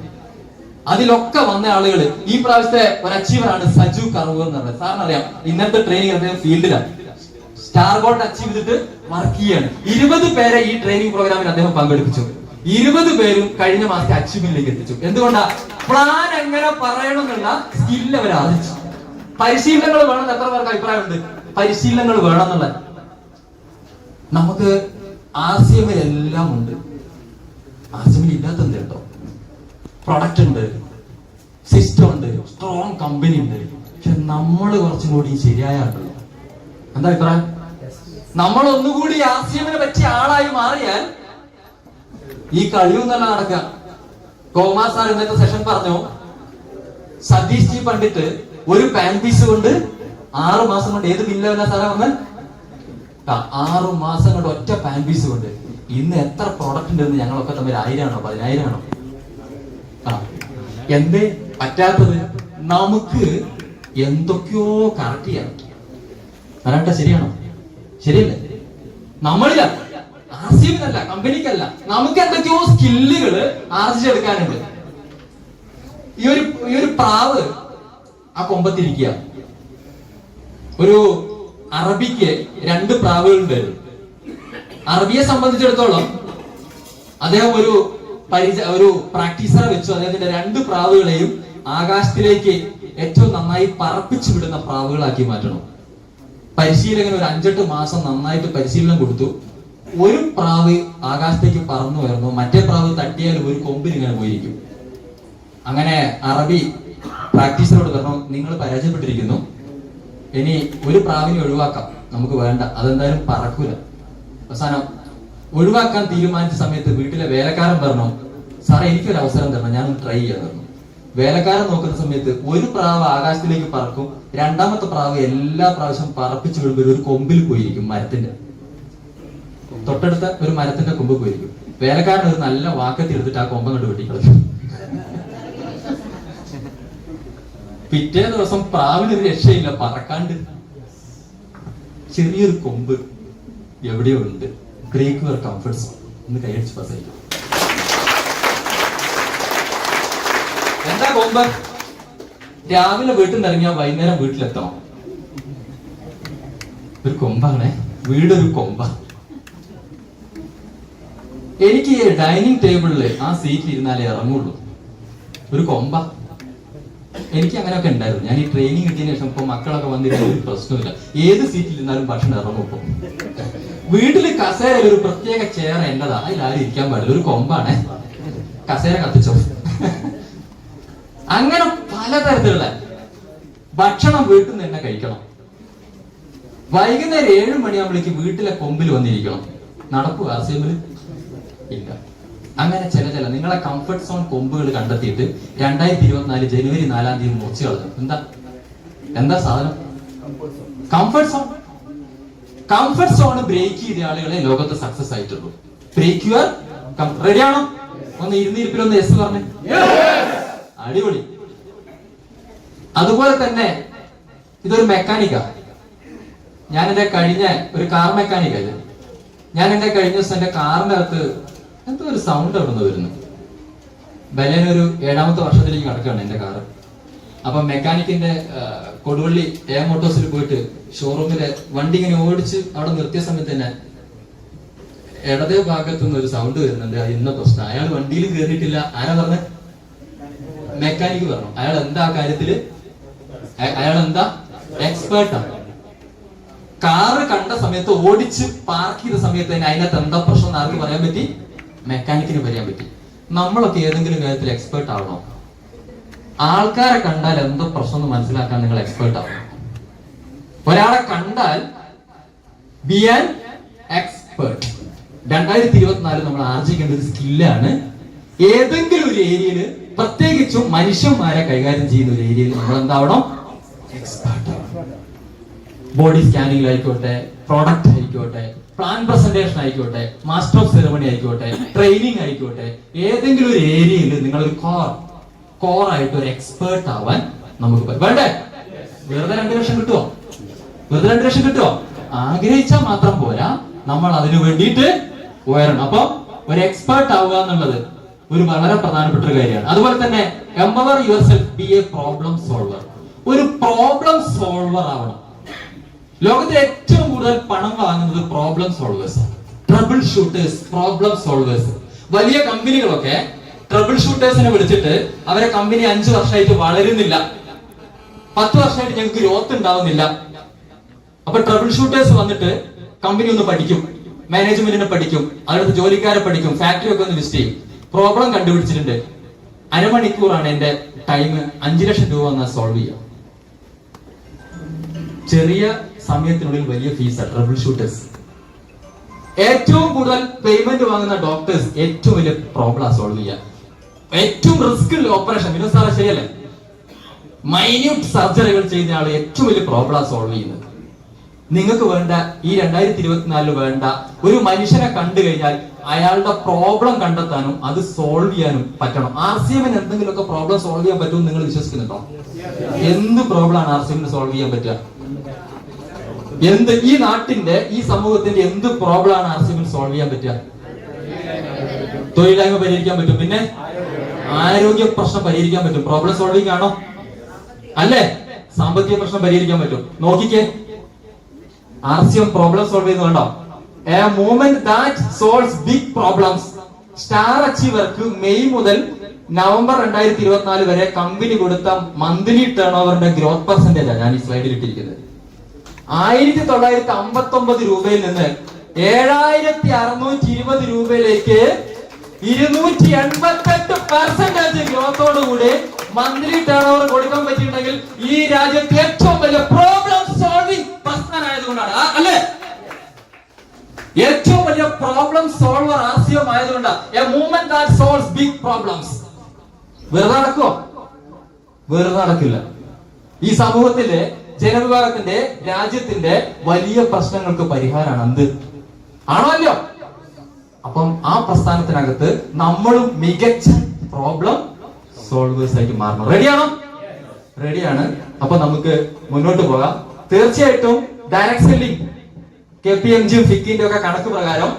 അതിലൊക്കെ വന്ന ആളുകൾ ഈ പ്രാവശ്യത്തെ ഒരു അച്ചീവറാണ് സജു കറൂർ എന്ന് പറയുന്നത്. സാറിനറിയാം, ഇന്നത്തെ ട്രെയിനിങ് അദ്ദേഹം ഫീൽഡിലാണ് സ്റ്റാർ ഗോൾഡ് അച്ചീവ് ചെയ്തിട്ട് വർക്ക് ചെയ്യാണ്. 20 പേരെ ഈ ട്രെയിനിങ് പ്രോഗ്രാമിൽ അദ്ദേഹം പങ്കെടുപ്പിച്ചു. 20 പേരും കഴിഞ്ഞ മാസത്തെ അച്ചീവ്മെന്റിലേക്ക് എത്തിച്ചു. എന്തുകൊണ്ടാ? പ്ലാൻ എങ്ങനെ പറയണം എന്നുള്ള സ്കില്ല് അവർ ആർജിച്ചു. പരിശീലനങ്ങൾ വേണമെന്ന് എത്ര പേർക്ക് അഭിപ്രായമുണ്ട്? പരിശീലനങ്ങൾ വേണം എന്നുള്ള. നമുക്ക് RCM എല്ലാം ഉണ്ട്. RCM ഇല്ലാത്ത കേട്ടോ. പ്രൊഡക്റ്റ് ഉണ്ട്, സിസ്റ്റം ഉണ്ട്, സ്ട്രോങ് കമ്പനി ഉണ്ട്. പക്ഷെ നമ്മൾ കുറച്ചും കൂടി ശരിയായുണ്ടല്ലോ. എന്താ അഭിപ്രായം? നമ്മൾ ഒന്നുകൂടി RCM-നെ പറ്റിയ ആളായി മാറിയാൽ ഈ കഴിവെന്നല്ല നടക്കുക. കോമാർ സാർ ഇന്നത്തെ സെഷൻ പറഞ്ഞു, സതീഷ് ജി പണ്ഡിറ്റ് ഒരു പാൻ പീസ് കൊണ്ട് 6 മാസം കൊണ്ട് ഏത് ബില്ലാണ് സാറേ വന്ന് 6 മാസം കൊണ്ട് ഒറ്റ പാൻ പീസ് കൊണ്ട് ഇന്ന് എത്ര പ്രോഡക്റ്റ് ഉണ്ടെന്ന് ഞങ്ങളൊക്കെ തമ്മിൽ 1000 ആണോ 10000 ആണോ? എന്തേ പറ്റാത്തത്? നമുക്ക് എന്തൊക്കെയോ കറക്റ്റ് ചെയ്യാൻ പറയട്ടെ. ശരിയാണോ? ശരിയല്ലേ? നമ്മളില്ല, RCM-നല്ല, കമ്പനിക്കല്ല, നമുക്ക് എന്തൊക്കെയോ സ്കില്ലുകള് ആർജിച്ചെടുക്കാനുണ്ട്. ഈ ഒരു പ്രാവ് ആ കൊമ്പത്തിരിക്കുക. ഒരു അറബിക്ക് 2 പ്രാവുകളുണ്ടായിരുന്നു. അറബിയെ സംബന്ധിച്ചിടത്തോളം അദ്ദേഹം ഒരു പ്രാക്ടീസറെ വെച്ചു. അദ്ദേഹത്തിന്റെ 2 പ്രാവുകളെയും ആകാശത്തിലേക്ക് ഏറ്റവും നന്നായി പറപ്പിച്ചു വിടുന്ന പ്രാവുകളാക്കി മാറ്റണം. പരിശീലകൻ ഒരു 5-8 മാസം നന്നായിട്ട് പരിശീലനം കൊടുത്തു. ഒരു പ്രാവ് ആകാശത്തേക്ക് പറന്നു വരുന്നു, മറ്റേ പ്രാവ് തട്ടിയാൽ ഒരു കൊമ്പിൽ ഇങ്ങനെ പോയിരിക്കും. അങ്ങനെ അറബി പ്രാക്ടീസറോട് പറഞ്ഞു, നിങ്ങൾ പരാജയപ്പെട്ടിരിക്കുന്നു, ഇനി ഒരു പ്രാവിനെ ഒഴിവാക്കാം, നമുക്ക് വേണ്ട, അതെന്തായാലും പറക്കൂല. അവസാനം ഒഴിവാക്കാൻ തീരുമാനിച്ച സമയത്ത് വീട്ടിലെ വേലക്കാരൻ പറഞ്ഞു, സാറേ എനിക്കൊരു അവസരം തരണം, ഞാനൊന്ന് ട്രൈ ചെയ്യാൻ പറഞ്ഞു. വേലക്കാരൻ നോക്കുന്ന സമയത്ത് ഒരു പ്രാവ് ആകാശത്തിലേക്ക് പറക്കും, രണ്ടാമത്തെ പ്രാവ് എല്ലാ പ്രാവശ്യം പറപ്പിച്ചു വിടുമ്പോൾ ഒരു കൊമ്പിൽ പോയിരിക്കും, മരത്തിന്റെ തൊട്ടടുത്ത ഒരു മരത്തിന്റെ കൊമ്പ് പോയിരിക്കും. വേലക്കാരൻ ഒരു നല്ല വാക്കത്തി എടുത്തിട്ട് ആ കൊമ്പം കൊണ്ട് വെട്ടിക്കളഞ്ഞു. പിറ്റേ ദിവസം പ്രാവിനൊരു രക്ഷയില്ല, പറക്കാണ്ട് ചെറിയൊരു കൊമ്പ് എവിടെയോ ഉണ്ട്. Break your comfort zone. ഒന്ന് കൈയടിച്ച് പാസ്സായിരിക്കും. എന്താ കൊമ്പ്? രാവിലെ വീട്ടിൽ നിന്ന് ഇറങ്ങിയാൽ വൈകുന്നേരം വീട്ടിലെത്തണം. ഒരു കൊമ്പാണേ, വീടൊരു കൊമ്പ. എനിക്ക് ഡൈനിങ് ടേബിളില് ആ സീറ്റിൽ ഇരുന്നാലേ ഇറങ്ങുള്ളൂ. ഒരു കൊമ്പ. എനിക്ക് അങ്ങനെയൊക്കെ ഉണ്ടായിരുന്നു. ഞാൻ ഈ ട്രെയിനിങ് കിട്ടിയതിനു ശേഷം ഇപ്പൊ മക്കളൊക്കെ വന്നിട്ട് ഒരു പ്രശ്നമില്ല, ഏത് സീറ്റിൽ ഇരുന്നാലും ഭക്ഷണം ഇറങ്ങും. ഇപ്പൊ വീട്ടില് കസേരയിൽ ഒരു പ്രത്യേക ചെയർ എന്റേതാ, അതിലാരും ഇരിക്കാൻ പാടില്ല, ഒരു കൊമ്പാണ്. കസേര കത്തിച്ചോ. അങ്ങനെ പലതരത്തിലുള്ള ഭക്ഷണം വീട്ടിൽ നിന്ന് തന്നെ കഴിക്കണം. വൈകുന്നേരം 7 മണിയാകുമ്പോഴേക്ക് വീട്ടിലെ കൊമ്പിൽ വന്നിരിക്കണം. നടപ്പ് ആർസിഎമ്മിൽ ഇല്ല. അങ്ങനെ ചില നിങ്ങളെ കംഫർട്ട് സോൺ കൊമ്പുകൾ കണ്ടെത്തിയിട്ട് 2024 ജനുവരി 4 തീയതി മുറിച്ചു കളഞ്ഞു. എന്താ സാധനം? Comfort zone. Comfort zone break ചെയ്ത ആളുകളെ ലോകത്ത് സക്സസ് ആയിട്ടുള്ളൂ. ബ്രേക്ക് യുവർ റെഡിയാണോ? ഒന്ന് ഇരുന്നിരിപ്പിലൊന്ന് യെസ് പറഞ്ഞു. അടിപൊളി. അതുപോലെ തന്നെ ഇതൊരു മെക്കാനിക്കാ. ഞാനെന്റെ കഴിഞ്ഞ ഒരു കാർ മെക്കാനിക്കാ ഇത്. ഞാൻ എന്റെ കഴിഞ്ഞ ദിവസം എന്റെ കാറിന്റെ അകത്ത് എന്തോ ഒരു സൗണ്ട് അവിടെ നിന്ന് വരുന്നു. ബലേനൊരു 7ാമത്തെ വർഷത്തിലേക്ക് കിടക്കുകയാണ് എന്റെ കാറ്. അപ്പൊ മെക്കാനിക്കിന്റെ കൊടുവള്ളി എ മോട്ടോഴ്സിൽ പോയിട്ട് ഷോറൂമിലെ വണ്ടി ഇങ്ങനെ ഓടിച്ച് അവിടെ നിർത്തിയ സമയത്ത് തന്നെ ഇടതേ ഭാഗത്തു നിന്ന് ഒരു സൗണ്ട് വരുന്നുണ്ട്. അത് ഇന്ന പ്രശ്നം. അയാൾ വണ്ടിയിൽ കയറിയിട്ടില്ല. ആരാ പറഞ്ഞ? മെക്കാനിക്ക് പറഞ്ഞു. അയാൾ എന്താ കാര്യത്തില്? അയാൾ എന്താ എക്സ്പേർട്ടാണ്. കാറ് കണ്ട സമയത്ത് ഓടിച്ച് പാർക്ക് ചെയ്ത സമയത്ത് തന്നെ അതിനകത്ത് എന്താ പ്രശ്നം ആർക്ക് പറയാൻ പറ്റി? മെക്കാനിക്കിന് പറയാൻ പറ്റി. നമ്മളൊക്കെ ഏതെങ്കിലും കാര്യത്തിൽ എക്സ്പേർട്ട് ആവണോ? ആൾക്കാരെ കണ്ടാൽ എന്തോ പ്രശ്നം എന്ന് മനസ്സിലാക്കാൻ നിങ്ങൾ എക്സ്പേർട്ട് ആവണം. ഒരാളെ കണ്ടാൽ ബി ആൻ എക്സ്പേർട്ട്. 2024 നമ്മൾ ആർജിക്കേണ്ട ഒരു സ്കില്ലാണ്. ഏതെങ്കിലും ഒരു ഏരിയയിൽ, പ്രത്യേകിച്ചും മനുഷ്യന്മാരെ കൈകാര്യം ചെയ്യുന്ന ഒരു ഏരിയയിൽ നമ്മൾ എന്താവണം? എക്സ്പേർട്ട് ആവണം. ബോഡി സ്കാനിംഗ് ആയിക്കോട്ടെ, പ്രോഡക്റ്റ് ആയിക്കോട്ടെ, പ്ലാൻ പ്രസന്റേഷൻ ആയിക്കോട്ടെ, മാസ്റ്റർ ഓഫ് സെറമണി ആയിക്കോട്ടെ, ട്രെയിനിങ് ആയിക്കോട്ടെ, ഏതെങ്കിലും ഒരു ഏരിയയിൽ നിങ്ങൾ ഒരു കോർ ആയിട്ട് ഒരു എക്സ്പേർട്ട് ആവാൻ നമുക്ക് വേണ്ടേ? വെറുതെ 2 ലക്ഷം കിട്ടുമോ? വെറുതെ 2 ലക്ഷം കിട്ടുമോ? ആഗ്രഹിച്ചാൽ മാത്രം പോരാ, നമ്മൾ അതിനു വേണ്ടിയിട്ട് ഉയരണം. അപ്പൊ ഒരു എക്സ്പേർട്ട് ആവുക എന്നുള്ളത് ഒരു വളരെ പ്രധാനപ്പെട്ട ഒരു കാര്യമാണ്. അതുപോലെ തന്നെ empower your self, B A problem solver. ഒരു പ്രോബ്ലം സോൾവർ ആവണം. ലോകത്തിൽ ഏറ്റവും കൂടുതൽ പണം വാങ്ങുന്നത് problem solvers, trouble shooters, problem solvers. വലിയ കമ്പനികളൊക്കെ ട്രബിൾ ഷൂട്ടേഴ്സിനെ വിളിച്ചിട്ട് അവരെ കമ്പനി 5 വർഷമായിട്ട് വളരുന്നില്ല, 10 വർഷമായിട്ട് ഞങ്ങൾക്ക് ഗ്രോത്ത് ഉണ്ടാവുന്നില്ല. അപ്പൊ ട്രബിൾ ഷൂട്ടേഴ്സ് വന്നിട്ട് കമ്പനി ഒന്ന് പഠിക്കും, മാനേജ്മെന്റിനെ പഠിക്കും, അവിടുത്തെ ജോലിക്കാരെ പഠിക്കും, ഫാക്ടറി ഒക്കെ ഒന്ന് വിസിറ്റ് ചെയ്യും. പ്രോബ്ലം കണ്ടുപിടിച്ചിട്ടുണ്ട്, അരമണിക്കൂറാണ് എന്റെ ടൈം, 5 ലക്ഷം രൂപ വന്നാൽ സോൾവ് ചെയ്യാം. ചെറിയ സമയത്തിനുള്ളിൽ വലിയ ഫീസാണ് ട്രബിൾ ഷൂട്ടേഴ്സ്. ഏറ്റവും കൂടുതൽ പേയ്മെന്റ് വാങ്ങുന്ന ഡോക്ടേഴ്സ് ഏറ്റവും വലിയ പ്രോബ്ലം സോൾവ് ചെയ്യാം. ഏറ്റവും റിസ്ക് ഉള്ള ഓപ്പറേഷൻ, വിനോദ് സാറേ ശരിയല്ലേ? മൈന്യൂട്ട് സർജറികൾ ചെയ്യുന്ന ആൾ ഏറ്റവും വലിയ പ്രോബ്ലം സോൾവ് ചെയ്യുന്നത്. നിങ്ങൾക്ക് വേണ്ട ഈ 2024 വേണ്ട ഒരു മനുഷ്യനെ കണ്ടു കഴിഞ്ഞാൽ അയാളുടെ പ്രോബ്ലം കണ്ടെത്താനും അത് സോൾവ് ചെയ്യാനും പറ്റണം. RCMന് എന്തെങ്കിലുമൊക്കെ പ്രോബ്ലം സോൾവ് ചെയ്യാൻ പറ്റുമെന്ന് നിങ്ങൾ വിശ്വസിക്കുന്നുണ്ടോ? എന്ത് പ്രോബ്ലം ആണ് RCMന് സോൾവ് ചെയ്യാൻ പറ്റുക? ഈ നാട്ടിന്റെ, ഈ സമൂഹത്തിന്റെ എന്ത് പ്രോബ്ലം ആണ് RCMന് സോൾവ് ചെയ്യാൻ പറ്റുക? തൊഴിലില്ലായ്മ പരിഹരിക്കാൻ പറ്റും, പിന്നെ ആരോഗ്യ പ്രശ്നം പരിഹരിക്കാൻ പറ്റും. പ്രോബ്ലം സോൾവിംഗ് ആണോ? അല്ലേ? സാമ്പത്തിക പ്രശ്നം പരിഹരിക്കാൻ പറ്റും. നോക്കിക്കേ, RCM പ്രോബ്ലം സോൾവ് ചെയ്യുന്നുണ്ടോ? A movement that solves big problems. Star അച്ചീവർക്ക് മെയ് മുതൽ നവംബർ 2024 വരെ കമ്പനി കൊടുത്ത മന്ത്ലി ടേൺ ഓവറിന്റെ ഗ്രോത്ത് പെർസെന്റേജാണ് ഞാൻ ഈ സ്ലൈഡിൽ ഇട്ടിരിക്കുന്നത്. 1959 രൂപയിൽ നിന്ന് 7620 രൂപയിലേക്ക് 288% ഗ്രോത്തോടുകൂടി മന്ത്ലി ടേൺ ഓവർ കൊടുക്കാൻ പറ്റിയിട്ടുണ്ടെങ്കിൽ ഈ രാജ്യത്ത് ഏറ്റവും വലിയ പ്രോബ്ലം സോൾവിംഗ് പ്രസ്ഥാനമായതുകൊണ്ടാണ്, അല്ലേ? ഏറ്റവും വലിയ പ്രോബ്ലം സോൾവർ ആശയം ആയതുകൊണ്ടാണ്. A movement that solves big problems. വെറുതെ നടക്കുമോ? വെറുതെ നടക്കില്ല. ഈ സമൂഹത്തിലെ ജനവിഭാഗത്തിന്റെ രാജ്യത്തിന്റെ വലിയ പ്രശ്നങ്ങൾക്ക് പരിഹാരമാണ് എന്ത്? ആണോ അല്ലയോ? അപ്പം ആ പ്രസ്ഥാനത്തിനകത്ത് നമ്മളും മികച്ച പ്രോബ്ലം സോൾവേഴ്സ് ആയിട്ട് മാറണം. റെഡിയാണോ? റെഡിയാണ്. അപ്പൊ നമുക്ക് മുന്നോട്ട് പോകാം. തീർച്ചയായിട്ടും ഡയറക്ട് സെല്ലിംഗ് KPMG ഫിക്കിന്റെ ഒക്കെ കണക്ക് പ്രകാരം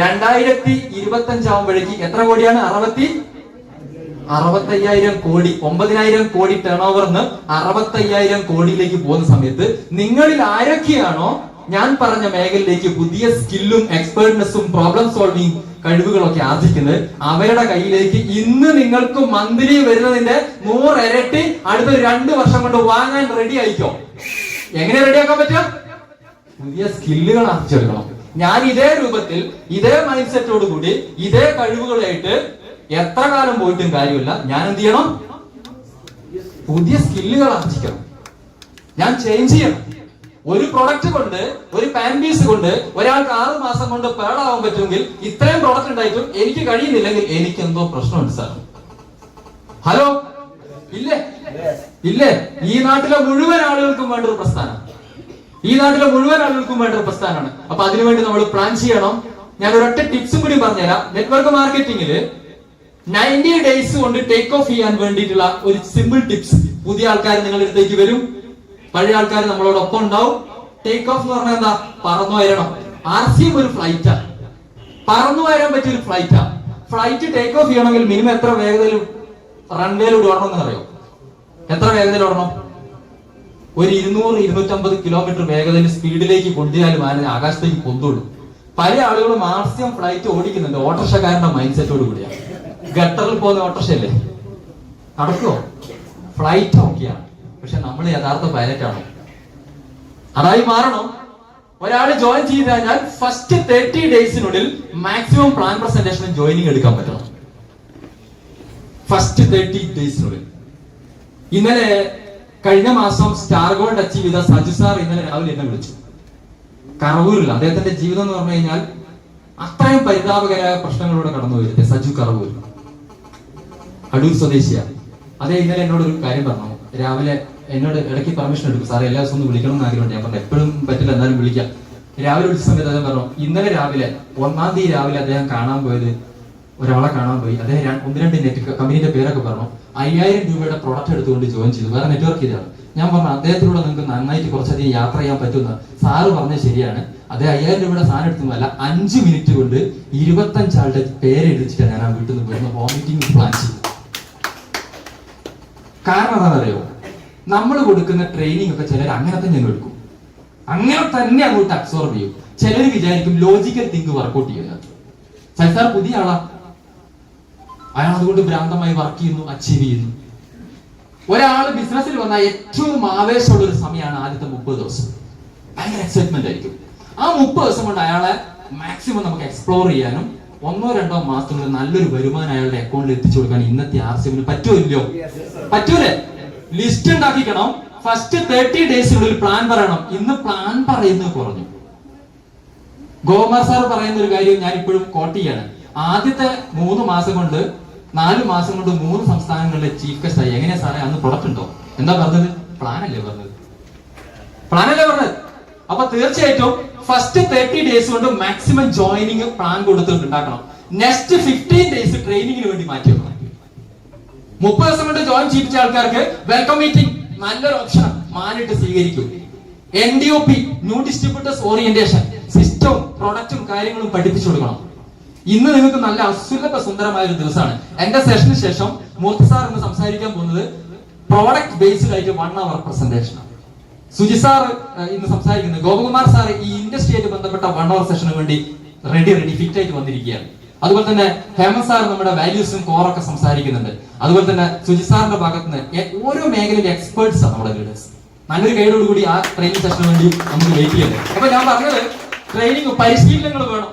2025 ആവുമ്പോഴേക്ക് എത്ര കോടിയാണ്? 65,000 കോടി. 9,000 കോടി ടേൺ ഓവർന്ന് 65,000 കോടിയിലേക്ക് പോകുന്ന സമയത്ത് നിങ്ങളിൽ ആരൊക്കെയാണോ ഞാൻ പറഞ്ഞ മേഖലയിലേക്ക് പുതിയ സ്കില്ലും എക്സ്പേർട്ട്നെസ്സും പ്രോബ്ലം സോൾവിംഗ് കഴിവുകളൊക്കെ ആർജിക്കുന്നത്, അവരുടെ കയ്യിലേക്ക് ഇന്ന് നിങ്ങൾക്ക് മന്ത്ലി വരുന്നതിന്റെ 100 ഇരട്ടി അടുത്ത 2 വർഷം കൊണ്ട് വാങ്ങാൻ റെഡി ആയിക്കോ. എങ്ങനെ റെഡിയാക്കാൻ പറ്റുക? പുതിയ സ്കില്ലുകൾ ആർജിച്ചെടുക്കണം. ഞാൻ ഇതേ രൂപത്തിൽ ഇതേ മൈൻഡ് സെറ്റോട് കൂടി ഇതേ കഴിവുകളായിട്ട് എത്ര കാലം പോയിട്ടും കാര്യമില്ല. ഞാൻ എന്ത് ചെയ്യണം? പുതിയ സ്കില്ലുകൾ ആർജിക്കണം. ഞാൻ ചേഞ്ച് ചെയ്യണം. ഒരു പ്രൊഡക്റ്റ് കൊണ്ട്, ഒരു പാൻ പീസ് കൊണ്ട് ഒരാൾക്ക് 6 മാസം കൊണ്ട് പേടാവാൻ പറ്റുമെങ്കിൽ ഇത്രയും പ്രൊഡക്റ്റ് ഉണ്ടായിട്ടും എനിക്ക് കഴിയുന്നില്ലെങ്കിൽ എനിക്ക് എന്തോ പ്രശ്നമുണ്ട് സാർ. ഹലോ, ഇല്ലേ? ഇല്ലേ? ഈ നാട്ടിലെ മുഴുവൻ ആളുകൾക്കും വേണ്ട ഒരു പ്രസ്ഥാനം, ഈ നാട്ടിലെ മുഴുവൻ ആളുകൾക്കും വേണ്ട ഒരു പ്രസ്ഥാനമാണ്. അപ്പൊ അതിനുവേണ്ടി നമ്മൾ പ്ലാൻ ചെയ്യണം. ഞാൻ ഒരൊറ്റ ടിപ്സും കൂടി പറഞ്ഞുതരാം. നെറ്റ്വർക്ക് മാർക്കറ്റിംഗില് 90 ഡേയ്സ് കൊണ്ട് ടേക്ക് ഓഫ് ചെയ്യാൻ വേണ്ടിയിട്ടുള്ള ഒരു സിമ്പിൾ ടിപ്സ്. പുതിയ ആൾക്കാർ നിങ്ങളുടെ അടുത്തേക്ക് വരും, പഴയ ആൾക്കാർ നമ്മളോടൊപ്പം ഉണ്ടാവും. ടേക്ക് ഓഫ് എന്ന് പറഞ്ഞാൽ എന്താ? പറന്നു വരണം. RCM ഒരു ഫ്ലൈറ്റാ, പറന്നു വരാൻ പറ്റിയ ഒരു ഫ്ലൈറ്റാ. ഫ്ലൈറ്റ് ടേക്ക് ഓഫ് ചെയ്യണമെങ്കിൽ മിനിമം എത്ര വേഗതയിൽ റൺവേയിലൂടെ ഓടണം എന്നറിയോ? എത്ര വേഗതയിൽ ഓടണം? ഒരു 200-250 കിലോമീറ്റർ വേഗതയിൽ സ്പീഡിലേക്ക് കൊണ്ടുപോയാലും അതിന് ആകാശത്തേക്ക് പൊന്തുള്ളൂ. പല ആളുകളും RCM ഫ്ലൈറ്റ് ഓടിക്കുന്നുണ്ട് ഓട്ടോറിക്ഷക്കാരന്റെ മൈൻഡ് സെറ്റോട് കൂടിയാണ്. ഗട്ടറിൽ പോകുന്ന ഓട്ടോറിക്ഷയല്ലേ, നടക്കുമോ? ഫ്ലൈറ്റ് ഓക്കെയാണ്, പക്ഷെ നമ്മൾ യഥാർത്ഥ പൈലറ്റ് ആണോ? അതായി മാറണം. ഒരാൾ ജോയിൻ ചെയ്ത് കഴിഞ്ഞാൽ ഫസ്റ്റ് 30 ഡേയ്സിനുള്ളിൽ മാക്സിമം പ്ലാൻ പ്രസന്റേഷനും ജോയിനിങ് എടുക്കാൻ പറ്റണം. ഫസ്റ്റ് 30 ഡേയ്സിനുള്ളിൽ. ഇന്നലെ കഴിഞ്ഞ മാസം സ്റ്റാർ ഗോൾഡ് അച്ചീവ് ചെയ്ത സജു സാർ ഇന്നലെ രാവിലെ എന്നെ വിളിച്ചു. കറവൂരില്ല, അദ്ദേഹത്തിന്റെ ജീവിതം എന്ന് പറഞ്ഞു കഴിഞ്ഞാൽ അത്രയും പരിതാപകരമായ പ്രശ്നങ്ങളിലൂടെ കടന്നു വരുന്നത്. സജു കറവൂർ, അടൂർ സ്വദേശിയാണ്. അതേ ഇന്നലെ എന്നോട് ഒരു കാര്യം പറഞ്ഞു. രാവിലെ എന്നോട് ഇടയ്ക്ക് പെർമിഷൻ എടുക്കും, സാറേ എല്ലാ ദിവസവും ഒന്ന് വിളിക്കണം എന്ന് ആഗ്രഹമുണ്ട്. ഞാൻ പറഞ്ഞു എപ്പോഴും പറ്റില്ല, എന്നാലും വിളിക്കാം. രാവിലെ വിളിച്ച സമയത്ത് അദ്ദേഹം പറഞ്ഞു, ഇന്നലെ രാവിലെ 1-ാം തീയതി രാവിലെ അദ്ദേഹം കാണാൻ പോയത്, ഒരാളെ കാണാൻ പോയി. അദ്ദേഹം 1-2 നെറ്റ് കമ്പനിയുടെ പേരൊക്കെ പറഞ്ഞു. 5,000 രൂപയുടെ പ്രൊഡക്റ്റ് എടുത്തുകൊണ്ട് ജോയിൻ ചെയ്തു. വേറെ നെറ്റ്വർക്ക് ചെയ്താണ്. ഞാൻ പറഞ്ഞു അദ്ദേഹത്തിലൂടെ നിങ്ങൾക്ക് നന്നായിട്ട് കുറച്ചധികം യാത്ര ചെയ്യാൻ പറ്റുമെന്ന്. സാറ് പറഞ്ഞത് ശരിയാണ്. അദ്ദേഹം 5,000 രൂപയുടെ സാധനം എടുത്തതല്ല, 5 മിനിറ്റ് കൊണ്ട് 25 ആളുടെ പേര് എഴുതിച്ചിട്ടാണ് ഞാൻ ആ വീട്ടിൽ നിന്ന് വരുന്ന വോമിറ്റിംഗ് പ്ലാൻ ചെയ്തു. കാരണം എന്താണെന്നറിയോ? നമ്മൾ കൊടുക്കുന്ന ട്രെയിനിങ് ഒക്കെ ചിലർ അങ്ങനെ തന്നെ എടുക്കും, അങ്ങനെ തന്നെ അങ്ങോട്ട് അബ്സോർബ് ചെയ്യും. ചിലർ വിചാരിക്കും ലോജിക്കൽ തിങ്ക് വർക്ക്ഔട്ട് ചെയ്യുക. സാർ പുതിയ ആളാ, അയാൾ അതുകൊണ്ട് ഭ്രാന്തമായി വർക്ക് ചെയ്യുന്നു, അച്ചീവ് ചെയ്യുന്നു. ഒരാൾ ബിസിനസ്സിൽ വന്നാൽ ഏറ്റവും ആവേശമുള്ള ഒരു സമയമാണ് ആദ്യത്തെ 30 ദിവസം. ഭയങ്കര എക്സൈറ്റ്മെന്റ് ആയിരിക്കും. ആ 30 ദിവസം കൊണ്ട് അയാളെ മാക്സിമം നമുക്ക് എക്സ്പ്ലോർ ചെയ്യാനും 1-2 മാസത്തിനുള്ളിൽ നല്ലൊരു വരുമാനം അയാളുടെ അക്കൗണ്ടിൽ എത്തിച്ചു കൊടുക്കാൻ ഇന്നത്തെ RCMന് പറ്റുമല്ലോ? പറ്റൂലേ? ലിസ്റ്റ് ഉണ്ടാക്കിക്കണം. ഫസ്റ്റ് 30 ഡേയ്സിനുള്ളിൽ പ്ലാൻ പറയണം. ഇന്ന് പ്ലാൻ പറയുന്നത് കുറഞ്ഞു. ഗോകുമാർ സാർ പറയുന്ന ഒരു കാര്യം ഞാൻ ഇപ്പോഴും കോട്ട് ചെയ്യാണ്. ആദ്യത്തെ 3 മാസം കൊണ്ട് 4 മാസം കൊണ്ട് 3 സംസ്ഥാനങ്ങളിലെ ചീഫ് ഗസ്റ്റ് ആയി. എങ്ങനെയാ സാറേ അന്ന് പ്രൊഡക്റ്റ് ഉണ്ടോ? എന്താ പറഞ്ഞത്? പ്ലാനല്ലേ പറഞ്ഞത്? പ്ലാനല്ലേ പറഞ്ഞത്? അപ്പൊ തീർച്ചയായിട്ടും ഫസ്റ്റ് 30 ഡേയ്സ് കൊണ്ട് മാക്സിമം ജോയിനിങ് പ്ലാൻ കൊടുത്തിട്ട് ഉണ്ടാക്കണം. നെക്സ്റ്റ് 15 ഡേയ്സ് ട്രെയിനിങ്ങിന് വേണ്ടി മാറ്റി വെക്കണം. 30 ദിവസം കൊണ്ട് ജോയിൻ ചെയ്യിപ്പിച്ച ആൾക്കാർക്ക് വെൽക്കം മീറ്റിംഗ് നല്ലൊരു ഓപ്ഷൻ മാനിട്ട് സ്വീകരിക്കും. NDOP ന്യൂ ഡിസ്ട്രിബ്യൂട്ടേഴ്സ് ഓറിയന്റേഷൻ സിസ്റ്റവും പ്രൊഡക്റ്റും കാര്യങ്ങളും പഠിപ്പിച്ചു കൊടുക്കണം. ഇന്ന് നിങ്ങൾക്ക് നല്ല അസുലഭ സുന്ദരമായ ഒരു ദിവസമാണ്. എന്റെ സെഷന് ശേഷം മൂർത്തി സാർ ഇന്ന് സംസാരിക്കാൻ പോകുന്നത് പ്രോഡക്റ്റ് ബേസ്ഡ് ആയിട്ട് 1 hour പ്രസന്റേഷൻ. സുജി സാർ ഇന്ന് സംസാരിക്കുന്നത്, ഗോപകുമാർ സാർ ഈ ഇൻഡസ്ട്രിയായിട്ട് ബന്ധപ്പെട്ട 1 hour സെഷന് വേണ്ടി റെഡി ഫിറ്റ് ആയിട്ട് വന്നിരിക്കുകയാണ്. അതുപോലെ തന്നെ ഹേമന്ത് സാർ നമ്മുടെ വാല്യൂസും കോറൊക്കെ സംസാരിക്കുന്നുണ്ട്. അതുപോലെ തന്നെ സുജി സാറിന്റെ ഭാഗത്ത് നിന്ന് ഓരോ മേഖലയിലെ എക്സ്പേർട്സ് ആണ് നമ്മുടെ ലീഡേഴ്സ്. നല്ലൊരു ഗൈഡോട് കൂടി ആ ട്രെയിനിങ് സെഷന് വേണ്ടി നമുക്ക് വെയിറ്റ് ചെയ്യുന്നത്. അപ്പൊ ഞാൻ പറഞ്ഞത് ട്രെയിനിങ് പരിശീലനങ്ങൾ വേണം.